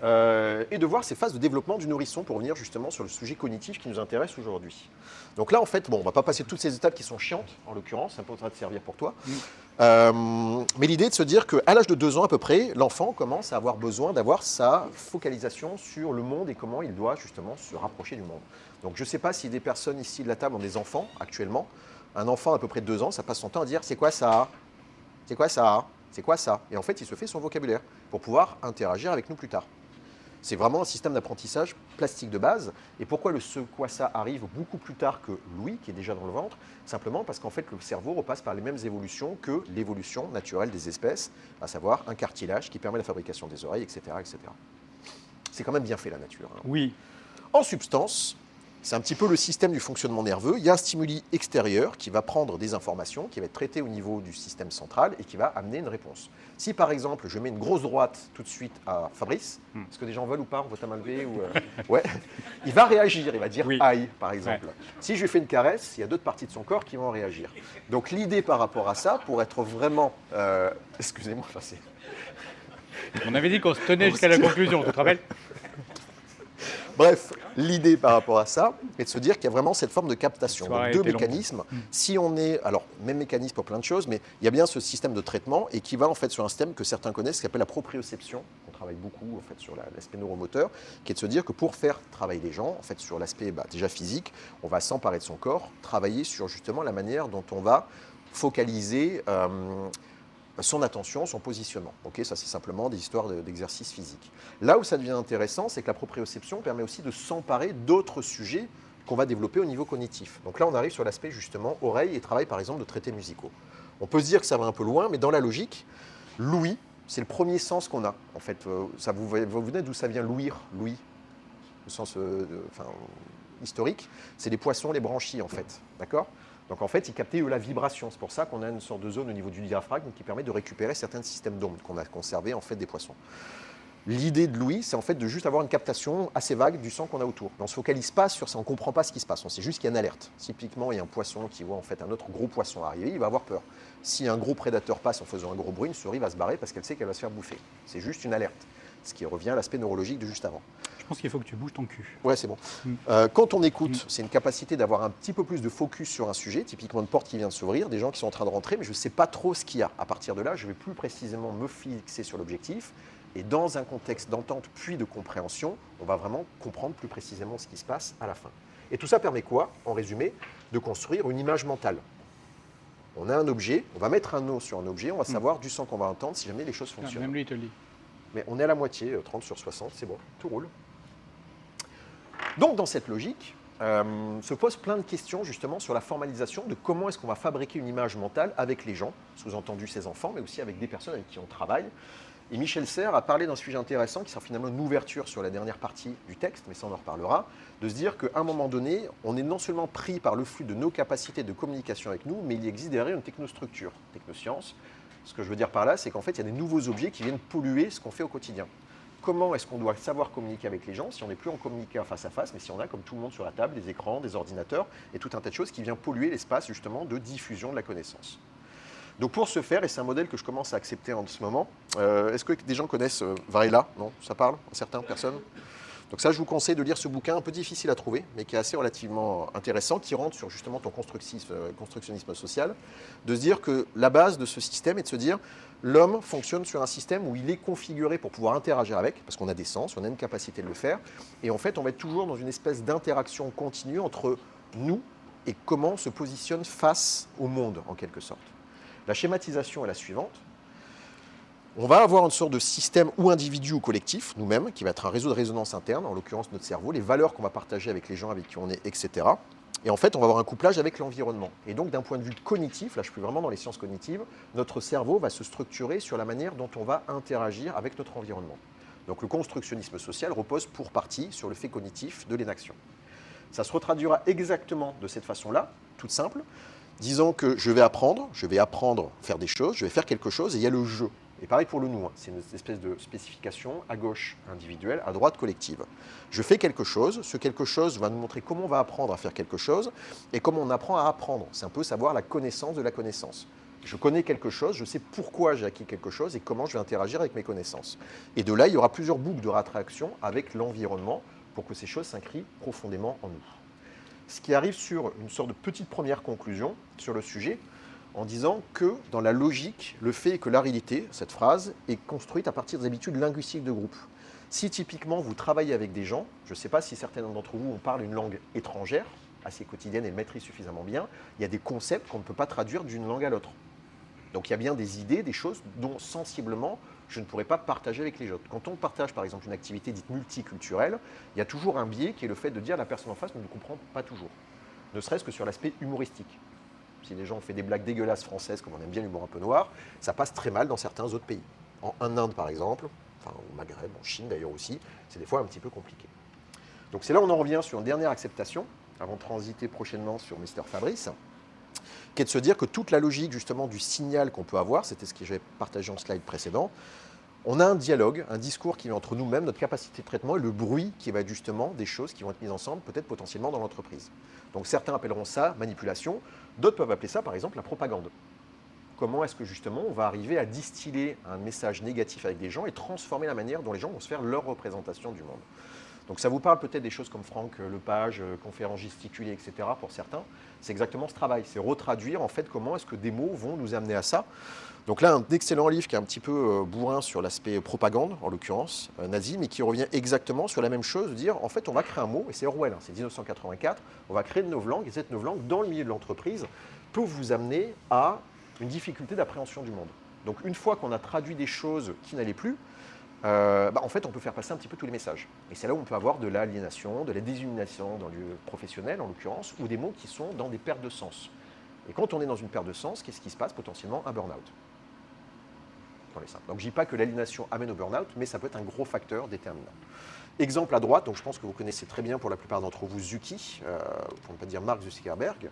S2: Et de voir ces phases de développement du nourrisson pour revenir justement sur le sujet cognitif qui nous intéresse aujourd'hui. Donc là, en fait, bon, on ne va pas passer toutes ces étapes qui sont chiantes, en l'occurrence, ça peut te servir pour toi. Mais l'idée est de se dire qu'à l'âge de 2 ans à peu près, l'enfant commence à avoir besoin d'avoir sa focalisation sur le monde et comment il doit justement se rapprocher du monde. Donc je ne sais pas si des personnes ici de la table ont des enfants actuellement. Un enfant à peu près de 2 ans, ça passe son temps à dire « c'est quoi ça ? C'est quoi ça ? C'est quoi ça ?» Et en fait, il se fait son vocabulaire pour pouvoir interagir avec nous plus tard. C'est vraiment un système d'apprentissage plastique de base. Et pourquoi le ce quoi ça arrive beaucoup plus tard que Louis, qui est déjà dans le ventre? Simplement parce qu'en fait, le cerveau repasse par les mêmes évolutions que l'évolution naturelle des espèces, à savoir un cartilage qui permet la fabrication des oreilles, etc. etc. C'est quand même bien fait, la nature. Hein.
S1: Oui.
S2: En substance, C'est un petit peu le système du fonctionnement nerveux. Il y a un stimuli extérieur qui va prendre des informations, qui va être traité au niveau du système central et qui va amener une réponse. Si par exemple je mets une grosse droite tout de suite à Fabrice, est-ce que des gens veulent ou pas, on vote à main levée ou ouais, il va réagir, il va dire
S1: Oui.
S2: aïe par exemple. Si je lui fais une caresse, il y a d'autres parties de son corps qui vont réagir. Donc l'idée par rapport à ça, pour être vraiment, excusez-moi, enfin, c'est...
S1: On avait dit qu'on se tenait jusqu'à la conclusion, tu te rappelles?
S2: Bref, l'idée par rapport à ça est de se dire qu'il y a vraiment cette forme de captation. Donc, deux
S1: Était longue.
S2: mécanismes. Si on est, alors même mécanisme pour plein de choses, mais il y a bien ce système de traitement et qui va en fait sur un système que certains connaissent, qui s'appelle la proprioception. On travaille beaucoup en fait sur l'aspect neuromoteur, qui est de se dire que pour faire travailler les gens, en fait sur l'aspect déjà physique, on va s'emparer de son corps, travailler sur justement la manière dont on va focaliser son attention, son positionnement. Okay, ça, c'est simplement des histoires d'exercices physiques. Là où ça devient intéressant, c'est que la proprioception permet aussi de s'emparer d'autres sujets qu'on va développer au niveau cognitif. Donc là, on arrive sur l'aspect justement oreille et travail, par exemple, de traités musicaux. On peut se dire que ça va un peu loin, mais dans la logique, l'ouïe, c'est le premier sens qu'on a. En fait, ça vous venez d'où ça vient, l'ouïr, l'ouïe, le sens historique, c'est les poissons, les branchies, en fait. D'accord ? Donc en fait, ils captaient la vibration. C'est pour ça qu'on a une sorte de zone au niveau du diaphragme qui permet de récupérer certains systèmes d'ondes qu'on a conservés en fait des poissons. L'idée de l'ouïe, c'est en fait de juste avoir une captation assez vague du sang qu'on a autour. Mais on ne se focalise pas sur ça, on ne comprend pas ce qui se passe. On sait juste qu'il y a une alerte. Typiquement, il y a un poisson qui voit en fait un autre gros poisson arriver, il va avoir peur. Si un gros prédateur passe en faisant un gros bruit, une souris va se barrer parce qu'elle sait qu'elle va se faire bouffer. C'est juste une alerte. Ce qui revient à l'aspect neurologique de juste avant.
S1: Je pense qu'il faut que tu bouges ton cul.
S2: Ouais, c'est bon. Quand on écoute, c'est une capacité d'avoir un petit peu plus de focus sur un sujet, typiquement une porte qui vient de s'ouvrir, des gens qui sont en train de rentrer, mais je ne sais pas trop ce qu'il y a. À partir de là, je vais plus précisément me fixer sur l'objectif. Et dans un contexte d'entente puis de compréhension, on va vraiment comprendre plus précisément ce qui se passe à la fin. Et tout ça permet quoi, en résumé, de construire une image mentale. On a un objet, on va mettre un nom sur un objet, on va savoir du son qu'on va entendre si jamais les choses fonctionnent.
S1: Même lui, il te le dit.
S2: Mais on est à la moitié, 30 sur 60, c'est bon, tout roule. Donc dans cette logique, se posent plein de questions justement sur la formalisation de comment est-ce qu'on va fabriquer une image mentale avec les gens, sous-entendu ses enfants, mais aussi avec des personnes avec qui on travaille. Et Michel Serres a parlé d'un sujet intéressant qui sera finalement une ouverture sur la dernière partie du texte, mais ça on en reparlera, de se dire qu'à un moment donné, on est non seulement pris par le flux de nos capacités de communication avec nous, mais il existe derrière une technostructure, technoscience. Ce que je veux dire par là, c'est qu'en fait, il y a des nouveaux objets qui viennent polluer ce qu'on fait au quotidien. Comment est-ce qu'on doit savoir communiquer avec les gens si on n'est plus en communiquant face à face, mais si on a, comme tout le monde sur la table, des écrans, des ordinateurs et tout un tas de choses qui viennent polluer l'espace justement de diffusion de la connaissance. Donc pour ce faire, et c'est un modèle que je commence à accepter en ce moment, est-ce que des gens connaissent Varela? Non? Ça parle à certaines personnes? Donc ça, je vous conseille de lire ce bouquin, un peu difficile à trouver, mais qui est assez relativement intéressant, qui rentre sur justement ton constructionnisme social, de se dire que la base de ce système est de se dire l'homme fonctionne sur un système où il est configuré pour pouvoir interagir avec, parce qu'on a des sens, on a une capacité de le faire, et en fait, on va être toujours dans une espèce d'interaction continue entre nous et comment on se positionne face au monde, en quelque sorte. La schématisation est la suivante. On va avoir une sorte de système ou individu ou collectif, nous-mêmes, qui va être un réseau de résonance interne, en l'occurrence notre cerveau, les valeurs qu'on va partager avec les gens avec qui on est, etc. Et en fait, on va avoir un couplage avec l'environnement. Et donc, d'un point de vue cognitif, là je suis vraiment dans les sciences cognitives, notre cerveau va se structurer sur la manière dont on va interagir avec notre environnement. Donc le constructionnisme social repose pour partie sur le fait cognitif de l'inaction. Ça se retraduira exactement de cette façon-là, toute simple. Disons que je vais apprendre à faire des choses, je vais faire quelque chose et il y a le jeu. Et pareil pour le nous, c'est une espèce de spécification à gauche individuelle, à droite collective. Je fais quelque chose, ce quelque chose va nous montrer comment on va apprendre à faire quelque chose et comment on apprend à apprendre. C'est un peu savoir la connaissance de la connaissance. Je connais quelque chose, je sais pourquoi j'ai acquis quelque chose et comment je vais interagir avec mes connaissances. Et de là, il y aura plusieurs boucles de rétraction avec l'environnement pour que ces choses s'inscrivent profondément en nous. Ce qui arrive sur une sorte de petite première conclusion sur le sujet, en disant que dans la logique, le fait est que la réalité, cette phrase, est construite à partir des habitudes linguistiques de groupe. Si typiquement vous travaillez avec des gens, je ne sais pas si certains d'entre vous parlent une langue étrangère, assez quotidienne et le maîtrisent suffisamment bien, il y a des concepts qu'on ne peut pas traduire d'une langue à l'autre. Donc il y a bien des idées, des choses dont sensiblement je ne pourrais pas partager avec les autres. Quand on partage par exemple une activité dite multiculturelle, il y a toujours un biais qui est le fait de dire la personne en face ne comprend pas toujours, ne serait-ce que sur l'aspect humoristique. Si les gens ont fait des blagues dégueulasses françaises, comme on aime bien l'humour un peu noir, ça passe très mal dans certains autres pays. En Inde par exemple, enfin au Maghreb, en Chine d'ailleurs aussi, c'est des fois un petit peu compliqué. Donc c'est là où on en revient sur une dernière acceptation, avant de transiter prochainement sur Mr Fabrice, qui est de se dire que toute la logique justement du signal qu'on peut avoir, c'était ce que j'avais partagé en slide précédent, on a un dialogue, un discours qui est entre nous-mêmes, notre capacité de traitement et le bruit qui va être justement des choses qui vont être mises ensemble, peut-être potentiellement dans l'entreprise. Donc certains appelleront ça manipulation, d'autres peuvent appeler ça par exemple la propagande. Comment est-ce que justement on va arriver à distiller un message négatif avec des gens et transformer la manière dont les gens vont se faire leur représentation du monde. Donc ça vous parle peut-être des choses comme Franck Lepage, conférence gesticulée, etc. pour certains. C'est exactement ce travail, c'est retraduire en fait comment est-ce que des mots vont nous amener à ça. Donc là, un excellent livre qui est un petit peu bourrin sur l'aspect propagande, en l'occurrence, nazi, mais qui revient exactement sur la même chose, de dire en fait on va créer un mot, et c'est Orwell, hein, c'est 1984, on va créer de novlangue, et cette novlangue, dans le milieu de l'entreprise, peut vous amener à une difficulté d'appréhension du monde. Donc une fois qu'on a traduit des choses qui n'allaient plus, en fait, on peut faire passer un petit peu tous les messages. Et c'est là où on peut avoir de l'aliénation, de la déshumanisation dans le lieu professionnel, en l'occurrence, ou des mots qui sont dans des pertes de sens. Et quand on est dans une perte de sens, qu'est-ce qui se passe? Potentiellement un burn-out. Donc je ne dis pas que l'aliénation amène au burn-out, mais ça peut être un gros facteur déterminant. Exemple à droite, donc je pense que vous connaissez très bien pour la plupart d'entre vous Zucchi, pour ne pas dire Mark Zuckerberg.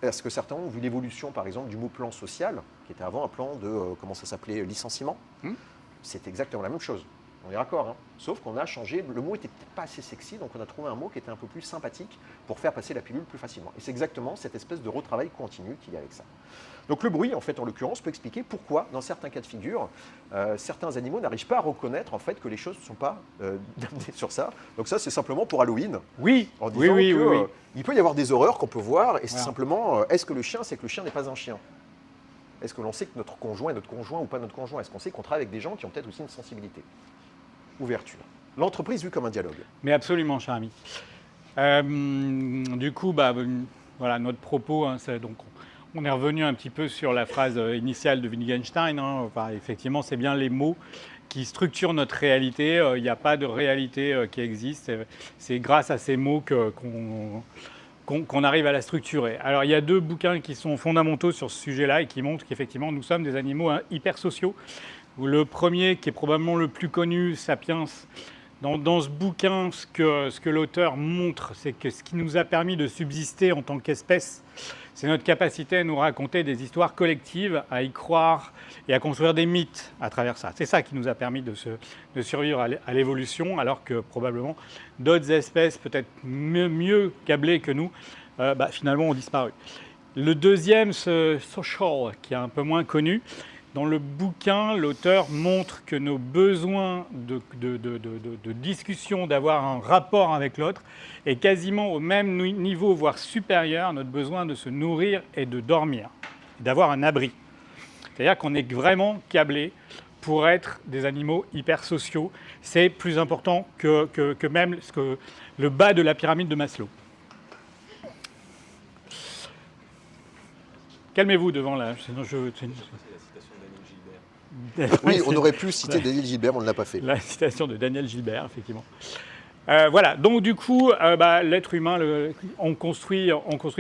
S2: Est-ce que certains ont vu l'évolution, par exemple, du mot plan social, qui était avant un plan de, comment ça s'appelait, licenciement? C'est exactement la même chose. On est d'accord, hein. Sauf qu'on a changé, le mot était peut-être pas assez sexy, donc on a trouvé un mot qui était un peu plus sympathique pour faire passer la pilule plus facilement. Et c'est exactement cette espèce de retravail continu qu'il y a avec ça. Donc le bruit, en fait, en l'occurrence, peut expliquer pourquoi, dans certains cas de figure, certains animaux n'arrivent pas à reconnaître en fait que les choses ne sont pas damnées sur ça. Donc ça, c'est simplement pour Halloween.
S1: Oui,
S2: en disant
S1: oui.
S2: il peut y avoir des horreurs qu'on peut voir, et c'est simplement, est-ce que le chien sait que le chien n'est pas un chien? Est-ce que l'on sait que notre conjoint est notre conjoint ou pas notre conjoint? Est-ce qu'on sait qu'on travaille avec des gens qui ont peut-être aussi une sensibilité? Ouverture. L'entreprise vue comme un dialogue.
S1: Mais absolument, cher ami. Du coup, voilà, notre propos, hein, donc, on est revenu un petit peu sur la phrase initiale de Wittgenstein. Hein. Enfin, effectivement, c'est bien les mots qui structurent notre réalité. Il n'y a pas de réalité qui existe. C'est grâce à ces mots qu'on arrive à la structurer. Alors, il y a 2 bouquins qui sont fondamentaux sur ce sujet-là et qui montrent qu'effectivement, nous sommes des animaux hyper sociaux. Le premier, qui est probablement le plus connu, Sapiens, dans ce bouquin, ce que l'auteur montre, c'est que ce qui nous a permis de subsister en tant qu'espèce, c'est notre capacité à nous raconter des histoires collectives, à y croire et à construire des mythes à travers ça. C'est ça qui nous a permis de survivre à l'évolution, alors que probablement d'autres espèces, peut-être mieux câblées que nous, finalement ont disparu. Le deuxième, ce Social, qui est un peu moins connu. Dans le bouquin, l'auteur montre que nos besoins de discussion, d'avoir un rapport avec l'autre, est quasiment au même niveau, voire supérieur à notre besoin de se nourrir et de dormir, d'avoir un abri. C'est-à-dire qu'on est vraiment câblé pour être des animaux hyper sociaux. C'est plus important que même le bas de la pyramide de Maslow. Calmez-vous devant là. Sinon
S2: Oui, on aurait pu citer Daniel Gilbert, mais on ne l'a pas fait.
S1: La citation de Daniel Gilbert, effectivement. Voilà, donc du coup, l'être humain, on construit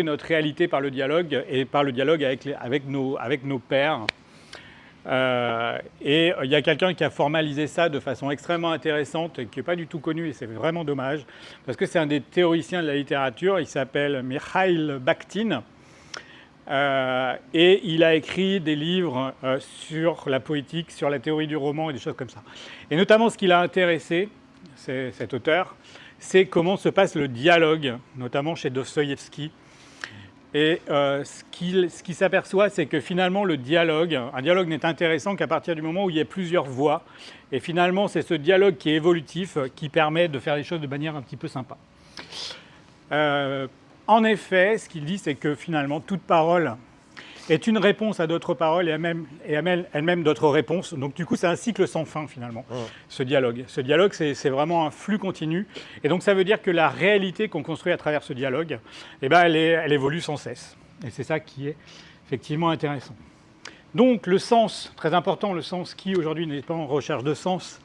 S1: notre réalité par le dialogue, et par le dialogue avec nos pairs. Et il y a quelqu'un qui a formalisé ça de façon extrêmement intéressante, et qui n'est pas du tout connu, et c'est vraiment dommage, parce que c'est un des théoriciens de la littérature, il s'appelle Mikhail Bakhtin. Et il a écrit des livres sur la poétique, sur la théorie du roman et des choses comme ça. Et notamment, ce qui l'a intéressé, cet auteur, c'est comment se passe le dialogue, notamment chez Dostoïevski. Et ce qu'il s'aperçoit, c'est que finalement, un dialogue n'est intéressant qu'à partir du moment où il y a plusieurs voix. Et finalement, c'est ce dialogue qui est évolutif, qui permet de faire les choses de manière un petit peu sympa. En effet, ce qu'il dit, c'est que finalement, toute parole est une réponse à d'autres paroles et elle-même d'autres réponses. Donc du coup, c'est un cycle sans fin, finalement, ce dialogue. Ce dialogue, c'est vraiment un flux continu. Et donc, ça veut dire que la réalité qu'on construit à travers ce dialogue, elle évolue sans cesse. Et c'est ça qui est effectivement intéressant. Donc, le sens, très important, le sens qui, aujourd'hui, n'est pas en recherche de sens,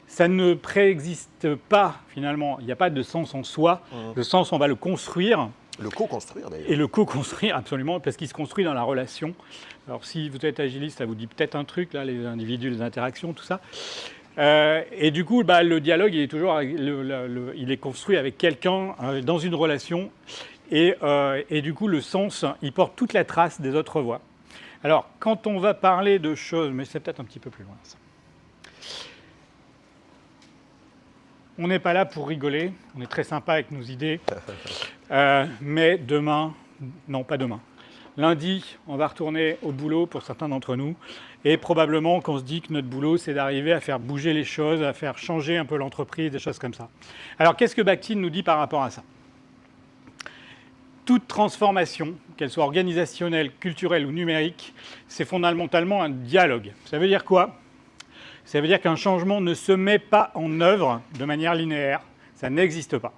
S1: ça ne préexiste pas, finalement. Il n'y a pas de sens en soi. Le sens, on va le construire.
S2: Le co-construire, d'ailleurs.
S1: Et le co-construire, absolument, parce qu'il se construit dans la relation. Alors, si vous êtes agiliste, ça vous dit peut-être un truc, là, les individus, les interactions, tout ça. Et du coup, le dialogue, il est toujours, il est construit avec quelqu'un dans une relation. Et du coup, le sens, il porte toute la trace des autres voix. Alors, quand on va parler de choses, mais c'est peut-être un petit peu plus loin, ça. On n'est pas là pour rigoler, on est très sympa avec nos idées. Mais demain, non, pas demain. Lundi, on va retourner au boulot pour certains d'entre nous. Et probablement qu'on se dit que notre boulot, c'est d'arriver à faire bouger les choses, à faire changer un peu l'entreprise, des choses comme ça. Alors, qu'est-ce que Bakhtin nous dit par rapport à ça ? Toute transformation, qu'elle soit organisationnelle, culturelle ou numérique, c'est fondamentalement un dialogue. Ça veut dire quoi ? Ça veut dire qu'un changement ne se met pas en œuvre de manière linéaire. Ça n'existe pas.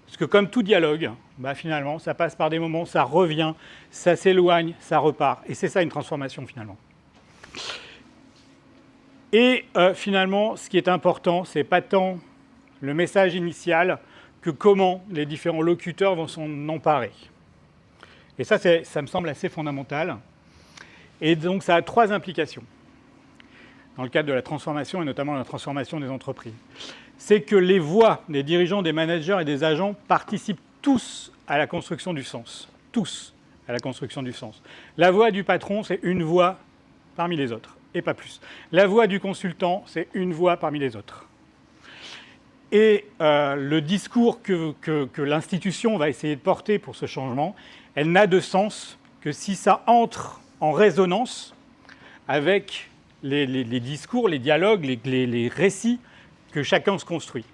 S1: Parce que comme tout dialogue, finalement, ça passe par des moments, ça revient, ça s'éloigne, ça repart. Et c'est ça une transformation finalement. Et finalement, ce qui est important, c'est pas tant le message initial que comment les différents locuteurs vont s'en emparer. Et ça me semble assez fondamental. Et donc, ça a 3 implications dans le cadre de la transformation et notamment la transformation des entreprises. C'est que les voix des dirigeants, des managers et des agents participent tous à la construction du sens. Tous à la construction du sens. La voix du patron, c'est une voix parmi les autres, et pas plus. La voix du consultant, c'est une voix parmi les autres. Et le discours que l'institution va essayer de porter pour ce changement, elle n'a de sens que si ça entre en résonance avec les discours, les dialogues, les récits que chacun se construit.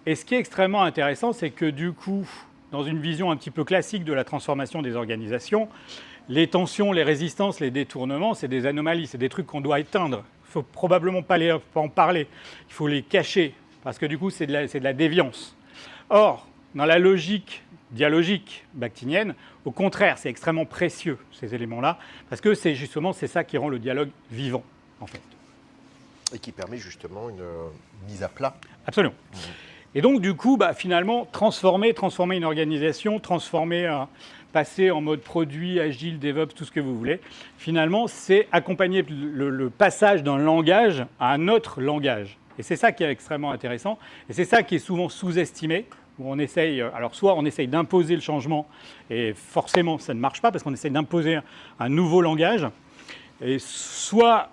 S1: Et ce qui est extrêmement intéressant, c'est que du coup, dans une vision un petit peu classique de la transformation des organisations, les tensions, les résistances, les détournements, c'est des anomalies, c'est des trucs qu'on doit éteindre. Il ne faut probablement pas en parler, il faut les cacher, parce que du coup, c'est de la déviance. Or, dans la logique dialogique bakhtinienne, au contraire, c'est extrêmement précieux, ces éléments-là, parce que c'est ça qui rend le dialogue vivant, en fait.
S2: Et qui permet justement une mise à plat.
S1: Absolument. Et donc, du coup, finalement, transformer une organisation, passer en mode produit, agile, DevOps, tout ce que vous voulez, finalement, c'est accompagner le passage d'un langage à un autre langage. Et c'est ça qui est extrêmement intéressant. Et c'est ça qui est souvent sous-estimé, où on essaye, alors soit on essaye d'imposer le changement, et forcément, ça ne marche pas, parce qu'on essaye d'imposer un nouveau langage, et soit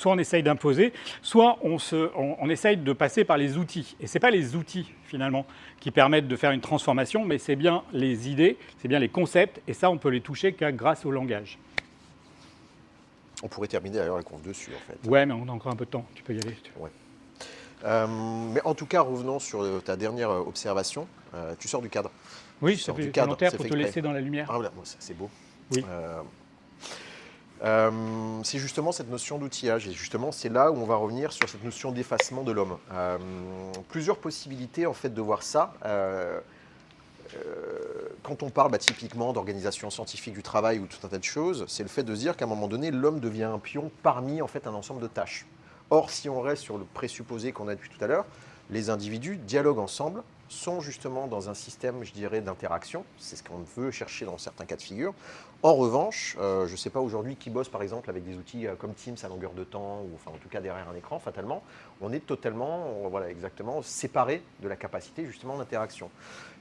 S1: on essaye d'imposer, soit on essaye de passer par les outils. Et ce n'est pas les outils, finalement, qui permettent de faire une transformation, mais c'est bien les idées, c'est bien les concepts, et ça, on peut les toucher que grâce au langage.
S2: On pourrait terminer d'ailleurs la conf dessus, en fait.
S1: Ouais, mais on a encore un peu de temps, tu peux y aller.
S2: Ouais. Mais en tout cas, revenons sur ta dernière observation. Tu sors du cadre.
S1: Oui, c'est volontaire pour te laisser dans la lumière.
S2: Ah voilà, c'est beau.
S1: Oui.
S2: C'est justement cette notion d'outillage, et justement c'est là où on va revenir sur cette notion d'effacement de l'homme. Plusieurs possibilités en fait de voir ça. Quand on parle typiquement d'organisation scientifique du travail ou tout un tas de choses, c'est le fait de se dire qu'à un moment donné, l'homme devient un pion parmi en fait un ensemble de tâches. Or, si on reste sur le présupposé qu'on a depuis tout à l'heure, les individus dialoguent ensemble, sont justement dans un système, je dirais, d'interaction. C'est ce qu'on veut chercher dans certains cas de figure. En revanche, je ne sais pas aujourd'hui qui bosse par exemple avec des outils comme Teams à longueur de temps, ou enfin en tout cas derrière un écran, fatalement, on est totalement, exactement, séparé de la capacité justement d'interaction.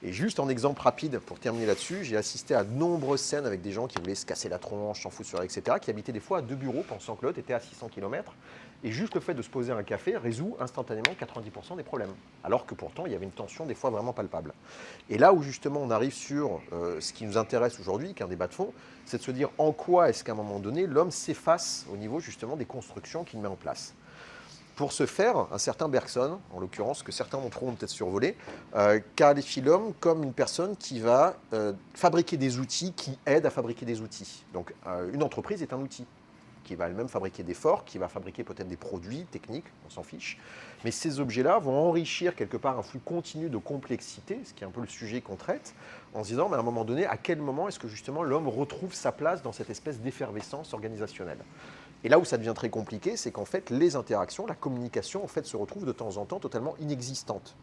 S2: Et juste en exemple rapide, pour terminer là-dessus, j'ai assisté à de nombreuses scènes avec des gens qui voulaient se casser la tronche, s'en foutre sur etc., qui habitaient des fois à 2 bureaux, pensant que l'autre était à 600 km. Et juste le fait de se poser un café résout instantanément 90% des problèmes. Alors que pourtant, il y avait une tension des fois vraiment palpable. Et là où justement on arrive sur ce qui nous intéresse aujourd'hui, qui est un débat de fond, c'est de se dire en quoi est-ce qu'à un moment donné, l'homme s'efface au niveau justement des constructions qu'il met en place. Pour ce faire, un certain Bergson, en l'occurrence, que certains d'entre eux ont peut-être survolé, qualifie l'homme comme une personne qui va fabriquer des outils qui aident à fabriquer des outils. Donc une entreprise est un outil qui va elle-même fabriquer des forts, qui va fabriquer peut-être des produits techniques, on s'en fiche. Mais ces objets-là vont enrichir quelque part un flux continu de complexité, ce qui est un peu le sujet qu'on traite, en se disant, mais à un moment donné, à quel moment est-ce que justement l'homme retrouve sa place dans cette espèce d'effervescence organisationnelle ? Et là où ça devient très compliqué, c'est qu'en fait, les interactions, la communication, en fait, se retrouve de temps en temps totalement inexistante.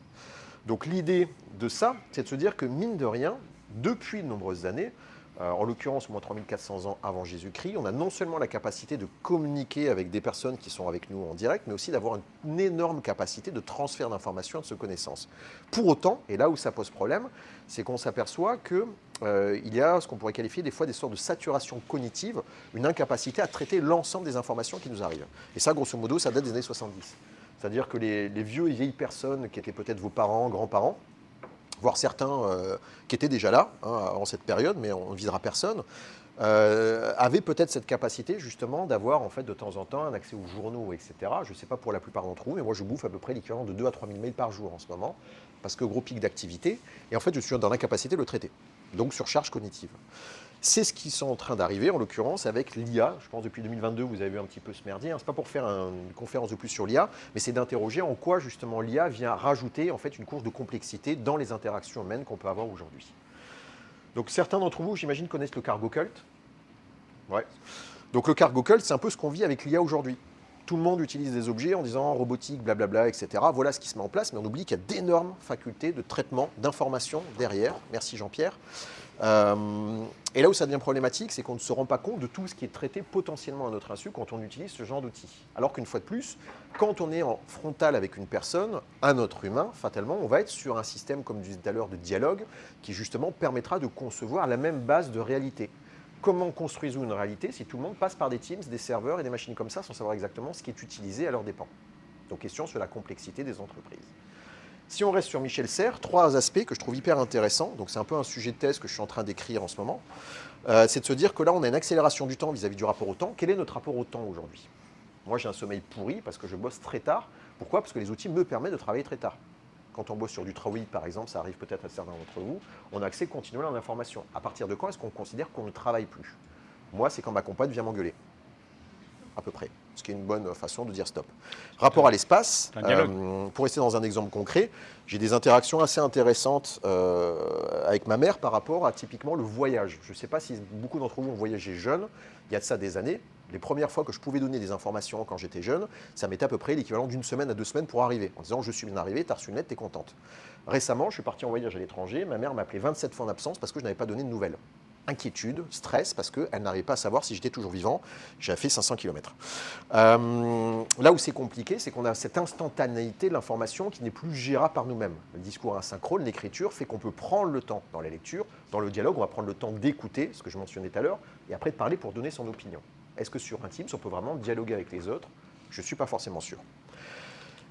S2: Donc l'idée de ça, c'est de se dire que, mine de rien, depuis de nombreuses années, en l'occurrence au moins 3400 ans avant Jésus-Christ, on a non seulement la capacité de communiquer avec des personnes qui sont avec nous en direct, mais aussi d'avoir une énorme capacité de transfert d'informations et de connaissances. Pour autant, et là où ça pose problème, c'est qu'on s'aperçoit qu'il y a ce qu'on pourrait qualifier des fois des sortes de saturation cognitive, une incapacité à traiter l'ensemble des informations qui nous arrivent. Et ça, grosso modo, ça date des années 70. C'est-à-dire que les vieux et vieilles personnes qui étaient peut-être vos parents, grands-parents, voire certains qui étaient déjà là avant cette période, mais on ne visera personne, avaient peut-être cette capacité justement d'avoir en fait de temps en temps un accès aux journaux, etc. Je ne sais pas pour la plupart d'entre vous, mais moi je bouffe à peu près l'équivalent de 2 à 3 000 mails par jour en ce moment, parce que gros pic d'activité, et en fait je suis dans l'incapacité de le traiter, donc surcharge cognitive. C'est ce qui sont en train d'arriver, en l'occurrence, avec l'IA. Je pense depuis 2022, vous avez vu un petit peu ce merdier. Ce n'est pas pour faire une conférence de plus sur l'IA, mais c'est d'interroger en quoi, justement, l'IA vient rajouter en fait, une couche de complexité dans les interactions humaines qu'on peut avoir aujourd'hui. Donc, certains d'entre vous, j'imagine, connaissent le cargo cult. Ouais. Donc, le cargo cult, c'est un peu ce qu'on vit avec l'IA aujourd'hui. Tout le monde utilise des objets en disant robotique, blablabla, etc. Voilà ce qui se met en place, mais on oublie qu'il y a d'énormes facultés de traitement d'informations derrière. Merci Jean-Pierre. Et là où ça devient problématique, c'est qu'on ne se rend pas compte de tout ce qui est traité potentiellement à notre insu quand on utilise ce genre d'outils. Alors qu'une fois de plus, quand on est en frontal avec une personne, un autre humain, fatalement, on va être sur un système, comme je disais tout à l'heure, de dialogue, qui justement permettra de concevoir la même base de réalité. Comment construisons-nous une réalité si tout le monde passe par des Teams, des serveurs et des machines comme ça sans savoir exactement ce qui est utilisé à leurs dépens? Donc question sur la complexité des entreprises. Si on reste sur Michel Serres, 3 aspects que je trouve hyper intéressants, donc c'est un peu un sujet de thèse que je suis en train d'écrire en ce moment, c'est de se dire que là on a une accélération du temps vis-à-vis du rapport au temps. Quel est notre rapport au temps aujourd'hui? Moi j'ai un sommeil pourri parce que je bosse très tard. Pourquoi? Parce que les outils me permettent de travailler très tard. Quand on bosse sur du Trawid par exemple, ça arrive peut-être à certains d'entre vous, on a accès continuel à l'information. À partir de quand est-ce qu'on considère qu'on ne travaille plus? Moi c'est quand ma compagne vient m'engueuler. À peu près. Ce qui est une bonne façon de dire stop. Rapport à l'espace, pour rester dans un exemple concret, j'ai des interactions assez intéressantes avec ma mère par rapport à typiquement le voyage. Je ne sais pas si beaucoup d'entre vous ont voyagé jeune, il y a de ça des années. Les premières fois que je pouvais donner des informations quand j'étais jeune, ça m'était à peu près l'équivalent d'une semaine à 2 semaines pour arriver. En disant je suis bien arrivé, tu as reçu une lettre, tu es contente. Récemment, je suis parti en voyage à l'étranger, ma mère m'a appelé 27 fois en absence parce que je n'avais pas donné de nouvelles. Inquiétude, stress, parce qu'elle n'arrivait pas à savoir si j'étais toujours vivant. J'avais fait 500 km. Là où c'est compliqué, c'est qu'on a cette instantanéité de l'information qui n'est plus gérable par nous-mêmes. Le discours asynchrone, l'écriture, fait qu'on peut prendre le temps dans la lecture, dans le dialogue, on va prendre le temps d'écouter, ce que je mentionnais tout à l'heure, et après de parler pour donner son opinion. Est-ce que sur un Teams, on peut vraiment dialoguer avec les autres? Je ne suis pas forcément sûr.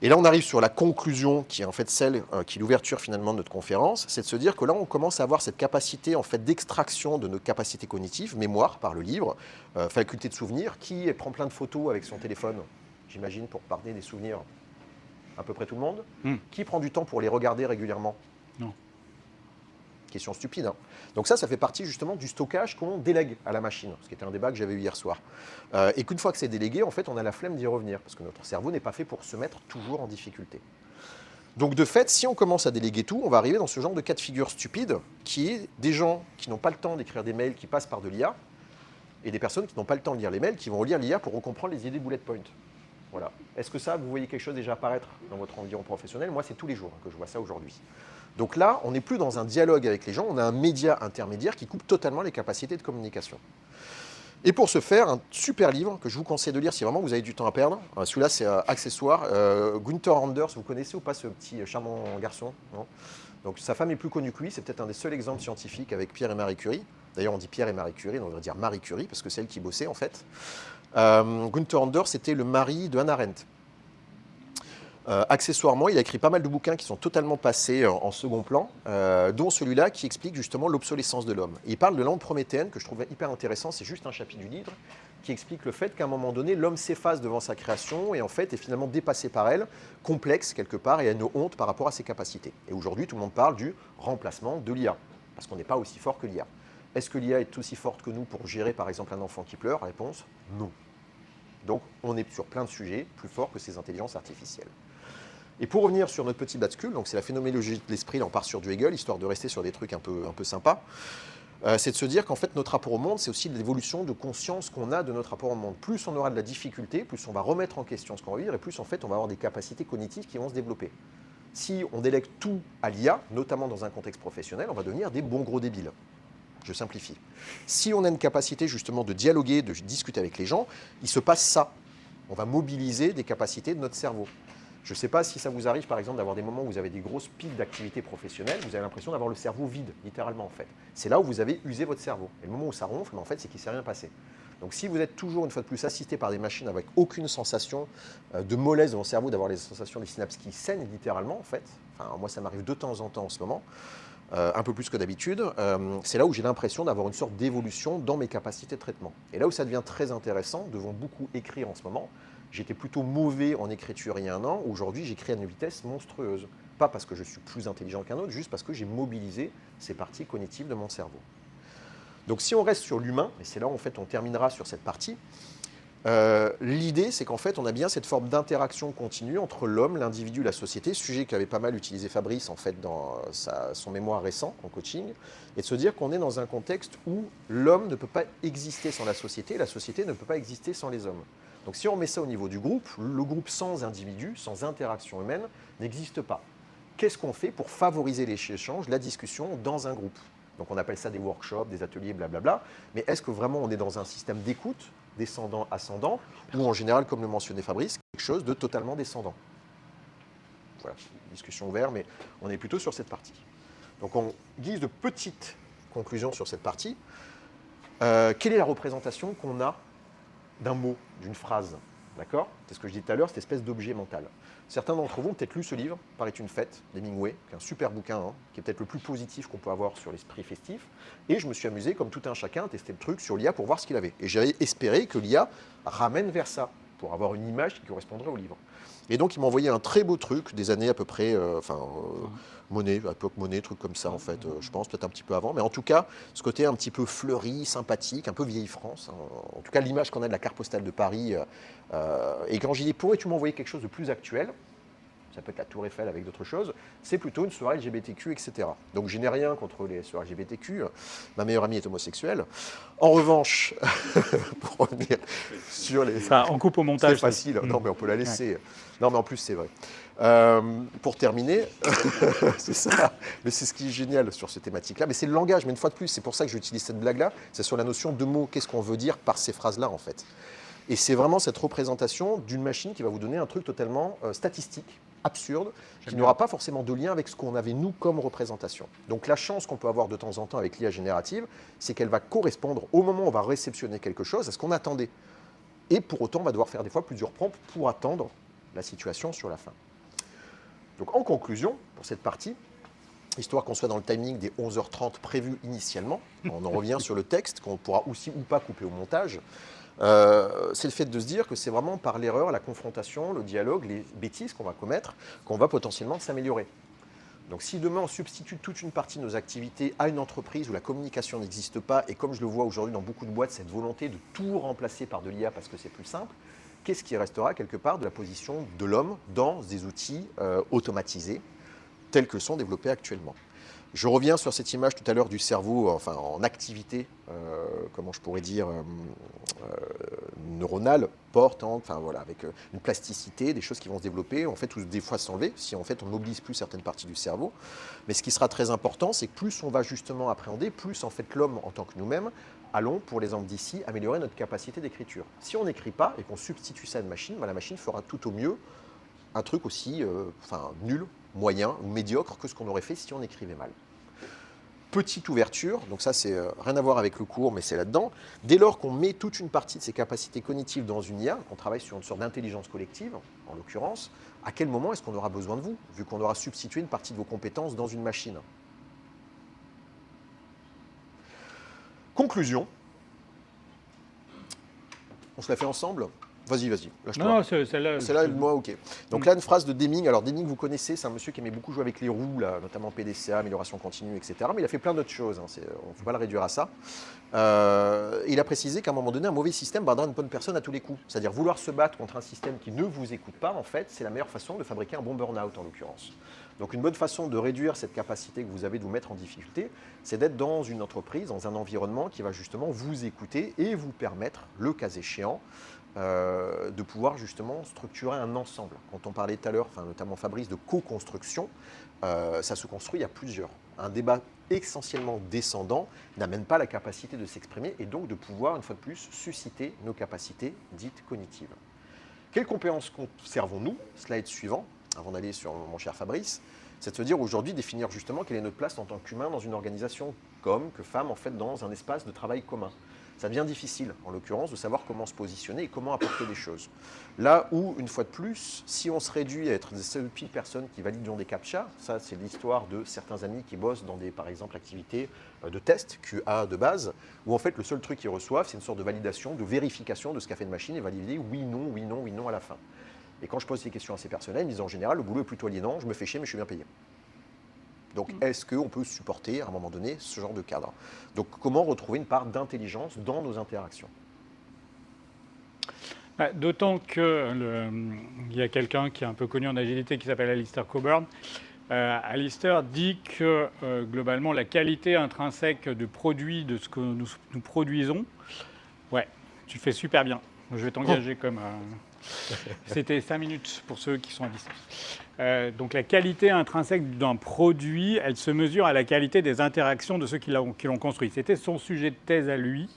S2: Et là, on arrive sur la conclusion, qui est en fait celle qui est l'ouverture finalement de notre conférence, c'est de se dire que là, on commence à avoir cette capacité en fait d'extraction de nos capacités cognitives, mémoire par le livre, faculté de souvenir. Qui prend plein de photos avec son téléphone, j'imagine, pour parler des souvenirs? À peu près tout le monde. Qui prend du temps pour les regarder régulièrement?
S1: Non.
S2: Question stupide. Hein. Donc ça fait partie justement du stockage qu'on délègue à la machine, ce qui était un débat que j'avais eu hier soir. Et qu'une fois que c'est délégué, en fait, on a la flemme d'y revenir, parce que notre cerveau n'est pas fait pour se mettre toujours en difficulté. Donc de fait, si on commence à déléguer tout, on va arriver dans ce genre de cas de figure stupide, qui est des gens qui n'ont pas le temps d'écrire des mails qui passent par de l'IA, et des personnes qui n'ont pas le temps de lire les mails, qui vont lire l'IA pour comprendre les idées bullet point. Voilà. Est-ce que ça, vous voyez quelque chose déjà apparaître dans votre environnement professionnel? Moi, c'est tous les jours que je vois ça aujourd'hui. Donc là, on n'est plus dans un dialogue avec les gens, on a un média intermédiaire qui coupe totalement les capacités de communication. Et pour ce faire, un super livre que je vous conseille de lire si vraiment vous avez du temps à perdre. Celui-là, c'est accessoire. Gunther Anders, vous connaissez ou pas ce petit charmant garçon? Non. Donc sa femme est plus connue que lui, c'est peut-être un des seuls exemples scientifiques avec Pierre et Marie Curie. D'ailleurs, on dit Pierre et Marie Curie, on devrait dire Marie Curie, parce que c'est elle qui bossait en fait. Gunther Anders, c'était le mari de Hannah Arendt. Accessoirement, il a écrit pas mal de bouquins qui sont totalement passés en second plan, dont celui-là qui explique justement l'obsolescence de l'homme. Il parle de l'onde prométhéenne, que je trouvais hyper intéressant, c'est juste un chapitre du livre, qui explique le fait qu'à un moment donné, l'homme s'efface devant sa création et en fait est finalement dépassé par elle, complexe quelque part, et a une honte par rapport à ses capacités. Et aujourd'hui, tout le monde parle du remplacement de l'IA, parce qu'on n'est pas aussi fort que l'IA. Est-ce que l'IA est aussi forte que nous pour gérer par exemple un enfant qui pleure? Réponse, non. Donc on est sur plein de sujets plus forts que ces intelligences artificielles. Et pour revenir sur notre petit bascule, donc c'est la phénoménologie de l'esprit, là on part sur du Hegel, histoire de rester sur des trucs un peu sympas, c'est de se dire qu'en fait notre rapport au monde, c'est aussi l'évolution de conscience qu'on a de notre rapport au monde. Plus on aura de la difficulté, plus on va remettre en question ce qu'on va vivre, et plus en fait on va avoir des capacités cognitives qui vont se développer. Si on délègue tout à l'IA, notamment dans un contexte professionnel, on va devenir des bons gros débiles. Je simplifie. Si on a une capacité justement de dialoguer, de discuter avec les gens, il se passe ça. On va mobiliser des capacités de notre cerveau. Je ne sais pas si ça vous arrive, par exemple, d'avoir des moments où vous avez des grosses pics d'activité professionnelle, vous avez l'impression d'avoir le cerveau vide, littéralement, en fait. C'est là où vous avez usé votre cerveau. Et le moment où ça ronfle, en fait, c'est qu'il ne s'est rien passé. Donc si vous êtes toujours, une fois de plus, assisté par des machines avec aucune sensation de mollesse dans le cerveau, d'avoir les sensations des synapses qui saignent, littéralement, en fait, enfin, moi, ça m'arrive de temps en temps en ce moment, un peu plus que d'habitude, c'est là où j'ai l'impression d'avoir une sorte d'évolution dans mes capacités de traitement. Et là où ça devient très intéressant, devant beaucoup écrire en ce moment, j'étais plutôt mauvais en écriture il y a un an. Aujourd'hui, j'écris à une vitesse monstrueuse. Pas parce que je suis plus intelligent qu'un autre, juste parce que j'ai mobilisé ces parties cognitives de mon cerveau. Donc si on reste sur l'humain, et c'est là où en fait on terminera sur cette partie, l'idée c'est qu'en fait on a bien cette forme d'interaction continue entre l'homme, l'individu, la société, sujet qu'avait pas mal utilisé Fabrice en fait dans son mémoire récent en coaching, et de se dire qu'on est dans un contexte où l'homme ne peut pas exister sans la société ne peut pas exister sans les hommes. Donc si on met ça au niveau du groupe, le groupe sans individu, sans interaction humaine, n'existe pas. Qu'est-ce qu'on fait pour favoriser les échanges, la discussion dans un groupe? Donc on appelle ça des workshops, des ateliers, blablabla. Mais est-ce que vraiment on est dans un système d'écoute, descendant-ascendant, ou en général, comme le mentionnait Fabrice, quelque chose de totalement descendant? Voilà, discussion ouverte, mais on est plutôt sur cette partie. Donc en guise de petite conclusion sur cette partie, quelle est la représentation qu'on a d'un mot, d'une phrase? D'accord? C'est ce que je disais tout à l'heure, cette espèce d'objet mental. Certains d'entre vous ont peut-être lu ce livre, Paraît une fête, d'Hemingway, qui est un super bouquin, hein, qui est peut-être le plus positif qu'on peut avoir sur l'esprit festif. Et je me suis amusé, comme tout un chacun, à tester le truc sur l'IA pour voir ce qu'il avait. Et j'avais espéré que l'IA ramène vers ça, pour avoir une image qui correspondrait au livre. Et donc, il m'a envoyé un très beau truc, des années à peu près, Monet, à l'époque Monet, truc comme ça, en fait, je pense, peut-être un petit peu avant. Mais en tout cas, ce côté un petit peu fleuri, sympathique, un peu vieille France. Hein. En tout cas, l'image qu'on a de la carte postale de Paris. Et quand j'ai dit, pourrais-tu m'envoyer quelque chose de plus actuel? Ça peut être la Tour Eiffel avec d'autres choses, c'est plutôt une soirée LGBTQ, etc. Donc je n'ai rien contre les soirées LGBTQ, ma meilleure amie est homosexuelle. En revanche, pour revenir sur les...
S1: Ça, on coupe au montage.
S2: C'est facile, non mais on peut la laisser. Ouais. Non mais en plus c'est vrai. Pour terminer, c'est ça, mais c'est ce qui est génial sur cette thématique-là, mais c'est le langage, mais une fois de plus, c'est pour ça que j'utilise cette blague-là, c'est sur la notion de mots, qu'est-ce qu'on veut dire par ces phrases-là en fait. Et c'est vraiment cette représentation d'une machine qui va vous donner un truc totalement statistique, absurde, qui n'aura pas forcément de lien avec ce qu'on avait nous comme représentation. Donc la chance qu'on peut avoir de temps en temps avec l'IA générative, c'est qu'elle va correspondre au moment où on va réceptionner quelque chose à ce qu'on attendait. Et pour autant, on va devoir faire des fois plusieurs prompts pour attendre la situation sur la fin. Donc en conclusion, pour cette partie, histoire qu'on soit dans le timing des 11h30 prévu initialement, on en revient sur le texte, qu'on pourra aussi ou pas couper au montage, c'est le fait de se dire que c'est vraiment par l'erreur, la confrontation, le dialogue, les bêtises qu'on va commettre, qu'on va potentiellement s'améliorer. Donc si demain on substitue toute une partie de nos activités à une entreprise où la communication n'existe pas, et comme je le vois aujourd'hui dans beaucoup de boîtes, cette volonté de tout remplacer par de l'IA parce que c'est plus simple, qu'est-ce qui restera quelque part de la position de l'homme dans des outils automatisés tels que sont développés actuellement? Je reviens sur cette image tout à l'heure du cerveau, enfin en activité, comment je pourrais dire, neuronale, portante, enfin voilà, avec une plasticité, des choses qui vont se développer, en fait, ou des fois s'enlever, si en fait on mobilise plus certaines parties du cerveau. Mais ce qui sera très important, c'est que plus on va justement appréhender, plus en fait l'homme en tant que nous-mêmes, allons, pour les hommes d'ici, améliorer notre capacité d'écriture. Si on n'écrit pas et qu'on substitue ça à une machine, ben, la machine fera tout au mieux un truc aussi nul, moyen ou médiocre que ce qu'on aurait fait si on écrivait mal. Petite ouverture, donc ça c'est rien à voir avec le cours, mais c'est là-dedans. Dès lors qu'on met toute une partie de ses capacités cognitives dans une IA, qu'on travaille sur une sorte d'intelligence collective, en l'occurrence, à quel moment est-ce qu'on aura besoin de vous, vu qu'on aura substitué une partie de vos compétences dans une machine? Conclusion. On se la fait ensemble? Vas-y, lâche-toi.
S1: Non, celle-là.
S2: Celle-là, moi, ok. Donc là, une phrase de Deming. Alors Deming, vous connaissez, c'est un monsieur qui aimait beaucoup jouer avec les roues, là, notamment PDCA, amélioration continue, etc. Mais il a fait plein d'autres choses, hein, on ne faut pas le réduire à ça. Il a précisé qu'à un moment donné, un mauvais système rendra une bonne personne à tous les coups. C'est-à-dire vouloir se battre contre un système qui ne vous écoute pas, en fait, c'est la meilleure façon de fabriquer un bon burn-out, en l'occurrence. Donc une bonne façon de réduire cette capacité que vous avez de vous mettre en difficulté, c'est d'être dans une entreprise, dans un environnement qui va justement vous écouter et vous permettre, le cas échéant, de pouvoir justement structurer un ensemble. Quand on parlait tout à l'heure, notamment Fabrice, de co-construction, ça se construit à plusieurs. un débat essentiellement descendant n'amène pas la capacité de s'exprimer et donc de pouvoir, une fois de plus, susciter nos capacités dites cognitives. Quelles compétences conservons-nous? Slide suivant, avant d'aller sur mon cher Fabrice, c'est de se dire aujourd'hui, définir justement quelle est notre place en tant qu'humain dans une organisation, qu'homme, que femme, en fait, dans un espace de travail commun. Ça devient difficile, en l'occurrence, de savoir comment se positionner et comment apporter des choses. Là où, une fois de plus, si on se réduit à être des seules personnes qui valident des CAPTCHA, ça c'est l'histoire de certains amis qui bossent dans des, par exemple, activités de test, QA de base, où en fait le seul truc qu'ils reçoivent, c'est une sorte de validation, de vérification de ce qu'a fait une machine et valider oui, non, oui, non, oui, non à la fin. Et quand je pose ces questions à ces personnes-là, ils me disent en général, le boulot est plutôt aliénant, je me fais chier, mais je suis bien payé. Donc, est-ce qu'on peut supporter, à un moment donné, ce genre de cadre? Donc, comment retrouver une part d'intelligence dans nos interactions?
S1: D'autant qu'il y a quelqu'un qui est un peu connu en agilité qui s'appelle Alistair Cockburn. Alistair dit que, globalement, la qualité intrinsèque du produit, de ce que nous produisons, ouais, tu fais super bien. Je vais t'engager comme... C'était 5 minutes pour ceux qui sont à distance. Donc la qualité intrinsèque d'un produit, elle se mesure à la qualité des interactions de ceux qui l'ont construit. C'était son sujet de thèse à lui.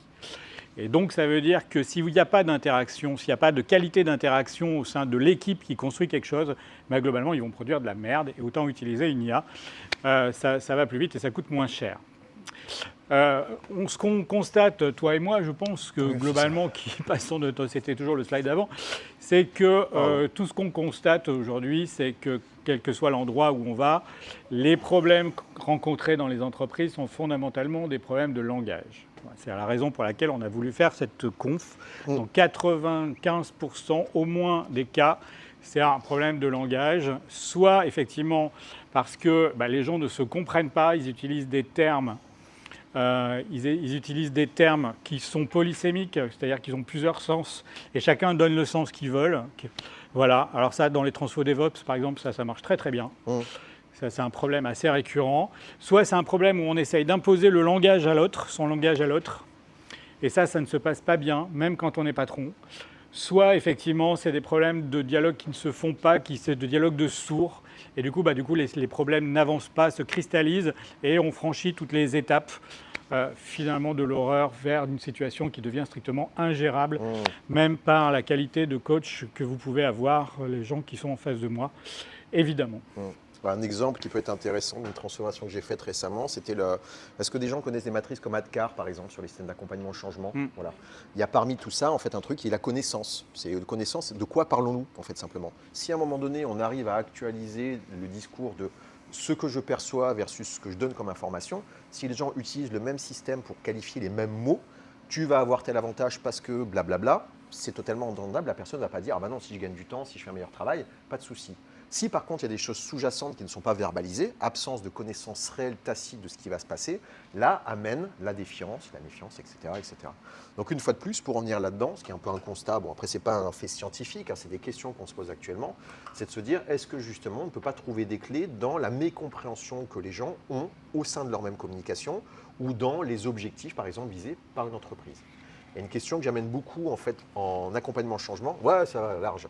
S1: Et donc ça veut dire que s'il n'y a pas d'interaction, s'il n'y a pas de qualité d'interaction au sein de l'équipe qui construit quelque chose, bah, globalement ils vont produire de la merde et autant utiliser une IA. Ça va plus vite et ça coûte moins cher. Ce qu'on constate, toi et moi, je pense que
S2: oui,
S1: globalement, c'était toujours le slide d'avant, c'est que tout ce qu'on constate aujourd'hui, c'est que quel que soit l'endroit où on va, les problèmes rencontrés dans les entreprises sont fondamentalement des problèmes de langage. C'est la raison pour laquelle on a voulu faire cette conf. Dans 95% au moins des cas, c'est un problème de langage, soit effectivement parce que les gens ne se comprennent pas, ils utilisent des termes ils utilisent des termes qui sont polysémiques, c'est-à-dire qu'ils ont plusieurs sens, et chacun donne le sens qu'ils veulent. Voilà. Alors ça, dans les transfos DevOps, par exemple, ça marche très très bien. Ça, c'est un problème assez récurrent. Soit c'est un problème où on essaye d'imposer le langage à l'autre, son langage à l'autre, et ça ne se passe pas bien, même quand on est patron. Soit effectivement, c'est des problèmes de dialogue qui ne se font pas, c'est de dialogue de sourds. Et du coup, les problèmes n'avancent pas, se cristallisent et on franchit toutes les étapes finalement de l'horreur vers une situation qui devient strictement ingérable, même par la qualité de coach que vous pouvez avoir, les gens qui sont en face de moi, évidemment.
S2: Un exemple qui peut être intéressant d'une transformation que j'ai faite récemment, c'était est-ce que des gens connaissent des matrices comme ADKAR, par exemple, sur les systèmes d'accompagnement au changement? Voilà. Il y a parmi tout ça, en fait, un truc qui est la connaissance. C'est une connaissance de quoi parlons-nous, en fait, simplement. Si à un moment donné, on arrive à actualiser le discours de ce que je perçois versus ce que je donne comme information, si les gens utilisent le même système pour qualifier les mêmes mots, tu vas avoir tel avantage parce que blablabla, c'est totalement entendable. La personne ne va pas dire « Ah ben non, si je gagne du temps, si je fais un meilleur travail, pas de souci ». Si par contre il y a des choses sous-jacentes qui ne sont pas verbalisées, absence de connaissance réelle, tacite de ce qui va se passer, là amène la défiance, la méfiance, etc., etc. Donc une fois de plus, pour en venir là-dedans, ce qui est un peu un constat, bon après c'est pas un fait scientifique, c'est des questions qu'on se pose actuellement, c'est de se dire est-ce que justement on ne peut pas trouver des clés dans la mécompréhension que les gens ont au sein de leur même communication ou dans les objectifs par exemple visés par une entreprise. Il y a une question que j'amène beaucoup en fait en accompagnement au changement, ouais ça va large.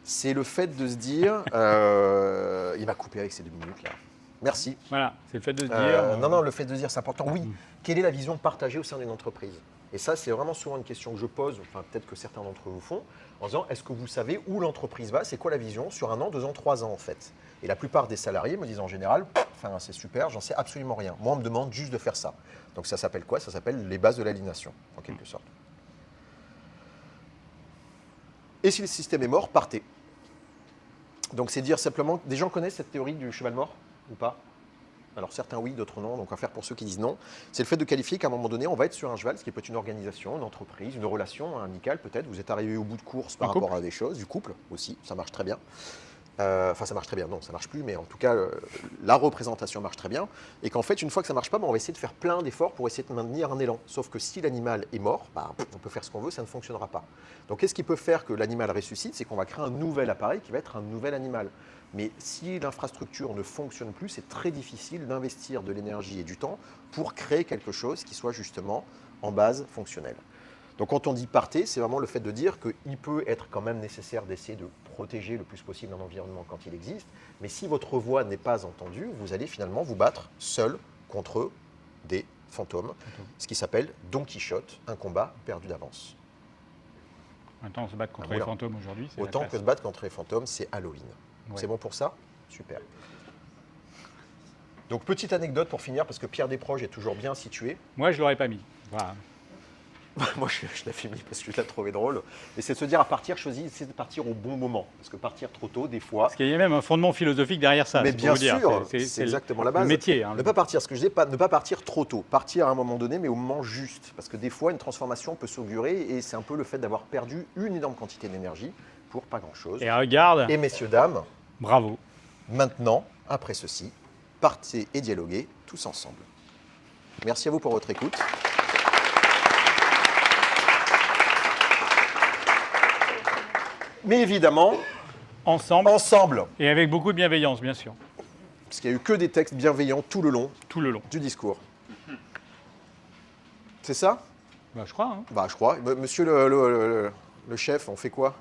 S2: C'est le fait de se dire, il m'a coupé avec ces 2 minutes là. Merci.
S1: Voilà, c'est le fait de se dire.
S2: Non, le fait de se dire, c'est important. Oui, quelle est la vision partagée au sein d'une entreprise? Et ça, c'est vraiment souvent une question que je pose, enfin peut-être que certains d'entre vous font, en disant, est-ce que vous savez où l'entreprise va? C'est quoi la vision sur 1 an, 2 ans, 3 ans en fait? Et la plupart des salariés me disent en général, enfin c'est super, j'en sais absolument rien. Moi, on me demande juste de faire ça. Donc ça s'appelle quoi? Ça s'appelle les bases de l'aliénation, en quelque sorte. Et si le système est mort, partez. Donc c'est dire simplement, des gens connaissent cette théorie du cheval mort ou pas? Alors certains oui, d'autres non, donc on va faire pour ceux qui disent non. C'est le fait de qualifier qu'à un moment donné, on va être sur un cheval, ce qui peut être une organisation, une entreprise, une relation amicale peut-être. Vous êtes arrivé au bout de course par rapport à des choses, du couple aussi, ça marche très bien. Enfin, ça marche très bien, non, ça marche plus, mais en tout cas, la représentation marche très bien. Et qu'en fait, une fois que ça marche pas, on va essayer de faire plein d'efforts pour essayer de maintenir un élan. Sauf que si l'animal est mort, on peut faire ce qu'on veut, ça ne fonctionnera pas. Donc, qu'est-ce qui peut faire que l'animal ressuscite? C'est qu'on va créer un nouvel appareil qui va être un nouvel animal. Mais si l'infrastructure ne fonctionne plus, c'est très difficile d'investir de l'énergie et du temps pour créer quelque chose qui soit justement en base fonctionnelle. Donc quand on dit partez, c'est vraiment le fait de dire qu'il peut être quand même nécessaire d'essayer de protéger le plus possible un environnement quand il existe, mais si votre voix n'est pas entendue, vous allez finalement vous battre seul contre des fantômes, ce qui s'appelle Don Quichotte, un combat perdu d'avance.
S1: Maintenant, se battre contre
S2: Voilà.
S1: les fantômes aujourd'hui, c'est la
S2: Autant
S1: classe.
S2: que se battre contre les fantômes, c'est Halloween.
S1: Ouais.
S2: C'est bon pour ça? Super. Donc petite anecdote pour finir, parce que Pierre Desproges est toujours bien situé.
S1: Moi, je l'aurais pas mis. Voilà.
S2: Moi, je l'ai fait mis parce que je l'ai trouvé drôle. Et c'est de se dire à partir, c'est de partir au bon moment. Parce que partir trop tôt, des fois.
S1: Parce qu'il y a même un fondement philosophique derrière ça.
S2: Mais
S1: c'est pour
S2: bien
S1: vous dire.
S2: sûr,
S1: C'est
S2: c'est exactement la base.
S1: Le métier. Hein,
S2: Ne pas partir, ce que je dis, ne pas partir trop tôt. Partir à un moment donné, mais au moment juste. Parce que des fois, une transformation peut s'augurer et c'est un peu le fait d'avoir perdu une énorme quantité d'énergie pour pas grand-chose.
S1: Et regarde,
S2: Et messieurs, dames,
S1: bravo.
S2: maintenant, après ceci, partez et dialoguez tous ensemble. Merci à vous pour votre écoute. Mais évidemment,
S1: Ensemble
S2: ensemble,
S1: et avec beaucoup de bienveillance, bien sûr,
S2: parce qu'il n'y a eu que des textes bienveillants tout le long
S1: tout le long.
S2: du discours. C'est ça?
S1: Bah, je crois. Hein.
S2: Bah, je crois. Monsieur le chef, on fait quoi?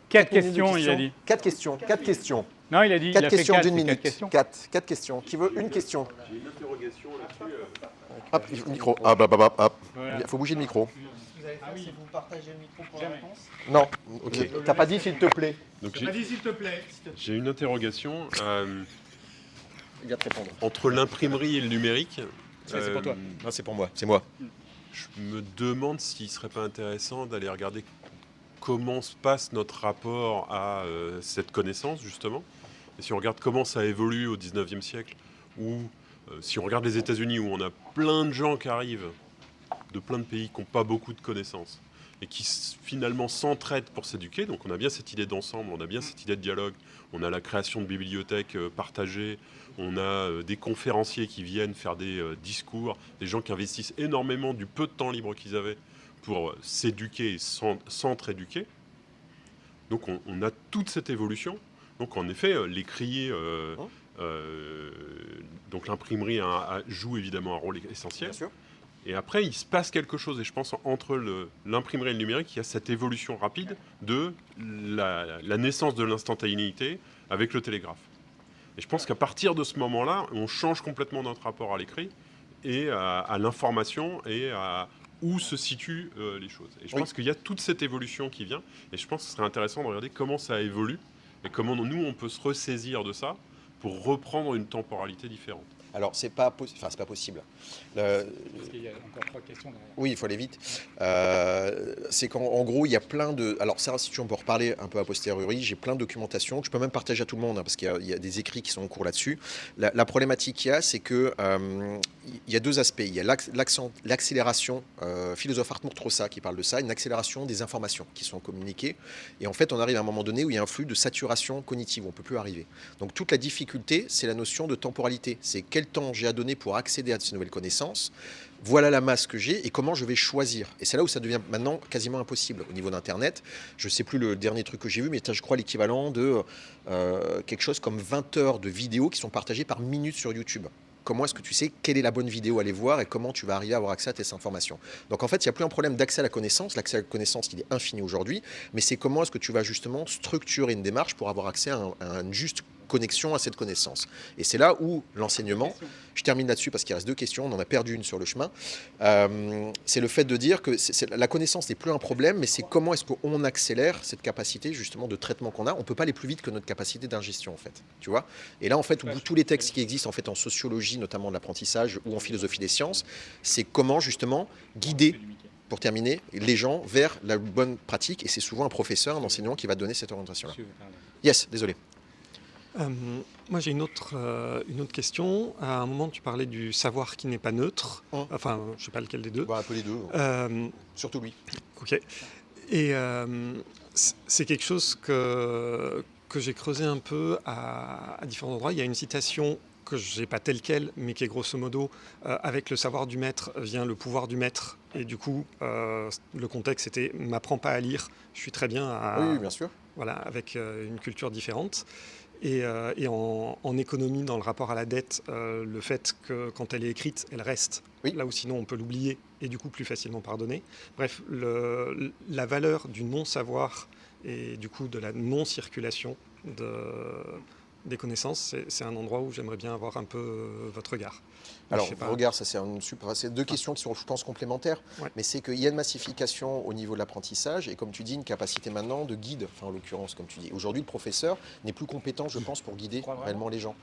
S1: 4
S2: 4 minutes de
S1: questions, il a dit.
S2: 4 questions. 4 questions.
S1: Non, il a dit.
S2: 4
S1: il a fait
S2: questions
S1: quatre,
S2: d'une
S1: c'est
S2: minute.
S1: quatre questions.
S2: 4 questions. Qui veut une question?
S4: J'ai une interrogation là-dessus.
S2: Hop, micro. Ah, bah, hop.
S1: Voilà.
S2: Il faut bouger le micro.
S5: Vous allez faire, c'est vous partagez le micro pour la réponse.
S2: Non. Ok. T'as pas dit s'il te plaît.
S4: Donc
S1: Vas-y, s'il te plaît.
S4: j'ai une interrogation
S2: Il vient te répondre.
S4: entre l'imprimerie et le numérique.
S2: c'est pour toi. Non, c'est pour moi. C'est moi.
S4: Je me demande s'il ne serait pas intéressant d'aller regarder comment se passe notre rapport à cette connaissance, justement. Et si on regarde comment ça évolue au 19e siècle, ou si on regarde les États-Unis, où on a plein de gens qui arrivent de plein de pays qui n'ont pas beaucoup de connaissances et qui finalement s'entraident pour s'éduquer. Donc on a bien cette idée d'ensemble, on a bien cette idée de dialogue, on a la création de bibliothèques partagées, on a des conférenciers qui viennent faire des discours, des gens qui investissent énormément du peu de temps libre qu'ils avaient pour s'éduquer et s'entre-éduquer. Donc on a toute cette évolution. Donc en effet, l'écrier, donc l'imprimerie joue évidemment un rôle essentiel.
S2: Bien sûr.
S4: Et après, il se passe quelque chose, et je pense entre l'imprimerie et le numérique, il y a cette évolution rapide de la naissance de l'instantanéité avec le télégraphe. Et je pense qu'à partir de ce moment-là, on change complètement notre rapport à l'écrit et à l'information et à où se situent les choses. Et je pense qu'il y a toute cette évolution qui vient, et je pense que ce serait intéressant de regarder comment ça évolue et comment nous, on peut se ressaisir de ça pour reprendre une temporalité différente.
S2: Alors, c'est pas possible. Enfin, c'est pas possible.
S1: Parce qu'il y a encore 3 questions derrière.
S2: Oui, il faut aller vite. C'est qu'en gros, il y a plein de... Alors ça, si tu en peux reparler un peu a posteriori, j'ai plein de documentation que je peux même partager à tout le monde, hein, parce qu'il y a des écrits qui sont en cours là-dessus. La problématique qu'il y a, c'est que il y a 2 aspects. Il y a l'accélération, philosophe Hartmut Rosa qui parle de ça, une accélération des informations qui sont communiquées. Et en fait, on arrive à un moment donné où il y a un flux de saturation cognitive, on ne peut plus arriver. Donc toute la difficulté, c'est la notion de temporalité. C'est quel temps j'ai à donner pour accéder à ces nouvelles connaissances. Voilà la masse que j'ai et comment je vais choisir. Et c'est là où ça devient maintenant quasiment impossible au niveau d'Internet. Je ne sais plus le dernier truc que j'ai vu, mais je crois l'équivalent de quelque chose comme 20 heures de vidéos qui sont partagées par minute sur YouTube. Comment est-ce que tu sais quelle est la bonne vidéo à aller voir et comment tu vas arriver à avoir accès à tes informations. Donc en fait, il n'y a plus un problème d'accès à la connaissance. L'accès à la connaissance, il est infini aujourd'hui, mais c'est comment est-ce que tu vas justement structurer une démarche pour avoir accès à une juste connexion à cette connaissance. Et c'est là où l'enseignement, je termine là-dessus parce qu'il reste 2 questions, on en a perdu une sur le chemin, c'est le fait de dire que la connaissance n'est plus un problème, mais c'est comment est-ce qu'on accélère cette capacité justement de traitement qu'on a. On ne peut pas aller plus vite que notre capacité d'ingestion en fait, tu vois. Et là en fait, tous les textes qui existent en fait en sociologie, notamment de l'apprentissage ou en philosophie des sciences, c'est comment justement guider, pour terminer, les gens vers la bonne pratique, et c'est souvent un professeur, un enseignant qui va donner cette orientation-là. Yes, désolé.
S6: Moi, j'ai une autre question. À un moment, tu parlais du savoir qui n'est pas neutre. Enfin, je ne sais pas lequel des deux.
S2: Bah, un peu les deux. Surtout lui.
S6: Ok. Et c'est quelque chose que j'ai creusé un peu à différents endroits. Il y a une citation que je n'ai pas telle quelle, mais qui est grosso modo avec le savoir du maître vient le pouvoir du maître. Et du coup, le contexte, c'était « m'apprends pas à lire, je suis très bien à... »
S2: Oui, bien sûr.
S6: voilà, avec une culture différente. Et en économie, dans le rapport à la dette, le fait que quand elle est écrite, elle reste,
S2: Oui.
S6: là où sinon on peut l'oublier et du coup plus facilement pardonner. Bref, la valeur du non-savoir et du coup de la non-circulation des connaissances, c'est un endroit où j'aimerais bien avoir un peu votre regard.
S2: Alors,
S6: Je sais pas.
S2: regarde, ça c'est deux questions qui sont, je pense, complémentaires.
S6: Ouais.
S2: Mais c'est qu'il y a une massification au niveau de l'apprentissage et, comme tu dis, une capacité maintenant de guide. Enfin, en l'occurrence, comme tu dis, aujourd'hui, le professeur n'est plus compétent, je pense, pour guider réellement les gens.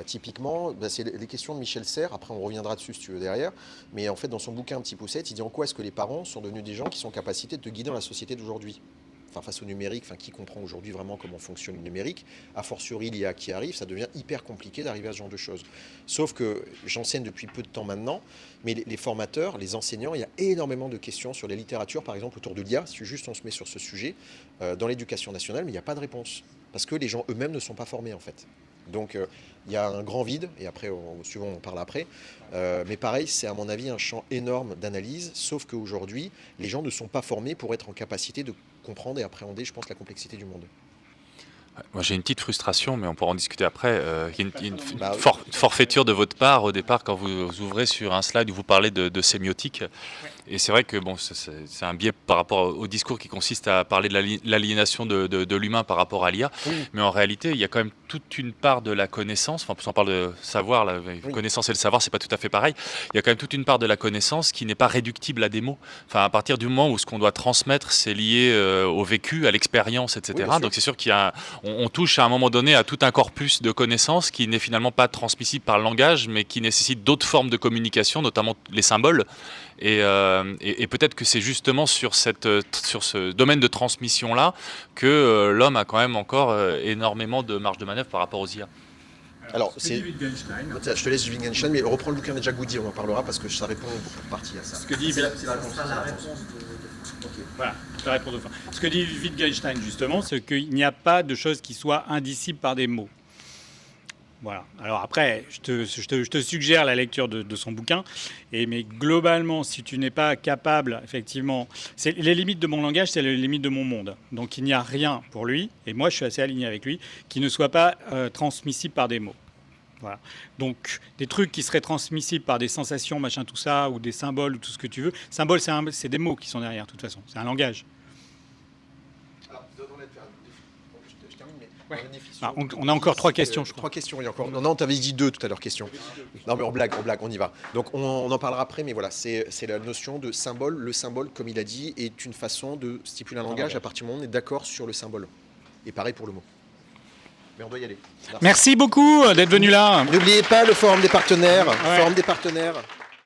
S2: Typiquement, c'est les questions de Michel Serres. Après, on reviendra dessus si tu veux derrière. Mais en fait, dans son bouquin Un petit poussette, il dit en quoi est-ce que les parents sont devenus des gens qui sont en capacité de te guider dans la société d'aujourd'hui. Enfin, face au numérique, qui comprend aujourd'hui vraiment comment fonctionne le numérique, a fortiori l'IA qui arrive, ça devient hyper compliqué d'arriver à ce genre de choses. Sauf que j'enseigne depuis peu de temps maintenant, mais les formateurs, les enseignants, il y a énormément de questions sur les littératures, par exemple autour de l'IA, si juste on se met sur ce sujet, dans l'éducation nationale, mais il n'y a pas de réponse. Parce que les gens eux-mêmes ne sont pas formés en fait. Donc il y a un grand vide, et après, suivant on en parle après. Mais pareil, c'est à mon avis un champ énorme d'analyse, sauf qu'aujourd'hui, les gens ne sont pas formés pour être en capacité de comprendre et appréhender, je pense, la complexité du monde.
S7: Moi, j'ai une petite frustration, mais on pourra en discuter après. Il y a une
S2: Bah,
S7: forfaiture de votre part au départ quand vous ouvrez sur un slide où vous parlez de sémiotique. Et c'est vrai que bon, c'est un biais par rapport au discours qui consiste à parler de l'aliénation de l'humain par rapport à l'IA.
S2: Oui.
S7: Mais en réalité, il y a quand même toute une part de la connaissance. Enfin, on parle de savoir, la connaissance et le savoir, c'est pas tout à fait pareil. Il y a quand même toute une part de la connaissance qui n'est pas réductible à des mots. Enfin, à partir du moment où ce qu'on doit transmettre, c'est lié au vécu, à l'expérience, etc.
S2: Oui, bien sûr.
S7: Donc c'est sûr qu'il y a on touche à un moment donné à tout un corpus de connaissances qui n'est finalement pas transmissible par le langage, mais qui nécessite d'autres formes de communication, notamment les symboles. Et peut-être que c'est justement sur ce domaine de transmission-là que l'homme a quand même encore énormément de marge de manœuvre par rapport aux IA.
S2: Alors,
S1: Ce que dit Wittgenstein,
S2: je te laisse Wittgenstein, mais reprends le bouquin de Jack Goody, on en parlera parce que ça répond pour partie à ça.
S1: ce que dit
S5: C'est la réponse de...
S1: Voilà, je te réponds de fin. Ce que dit Wittgenstein, justement, c'est qu'il n'y a pas de choses qui soient indicibles par des mots. Voilà. Alors après, je te suggère la lecture de son bouquin. Mais globalement, si tu n'es pas capable, effectivement, les limites de mon langage, c'est les limites de mon monde. Donc il n'y a rien pour lui, et moi je suis assez aligné avec lui, qui ne soit pas transmissible par des mots. Voilà. Donc des trucs qui seraient transmissibles par des sensations, machin, tout ça, ou des symboles, ou tout ce que tu veux. Symbole, c'est des mots qui sont derrière, de toute façon. C'est un langage.
S2: Alors, je termine, mais
S1: Ouais.
S2: dans la définition,
S1: On a encore 3 questions, je crois.
S2: 3 questions, il y a encore. Non, tu avais dit 2 tout à l'heure, questions. Non, mais on blague, on y va. Donc, on en parlera après, mais voilà, c'est la notion de symbole. Le symbole, comme il a dit, est une façon de stipuler un langage à partir du moment où on est d'accord sur le symbole. Et pareil pour le mot. Mais on doit y aller.
S1: Merci beaucoup d'être venu là.
S2: N'oubliez pas le forum des partenaires.
S1: Ouais.
S2: Forum des partenaires.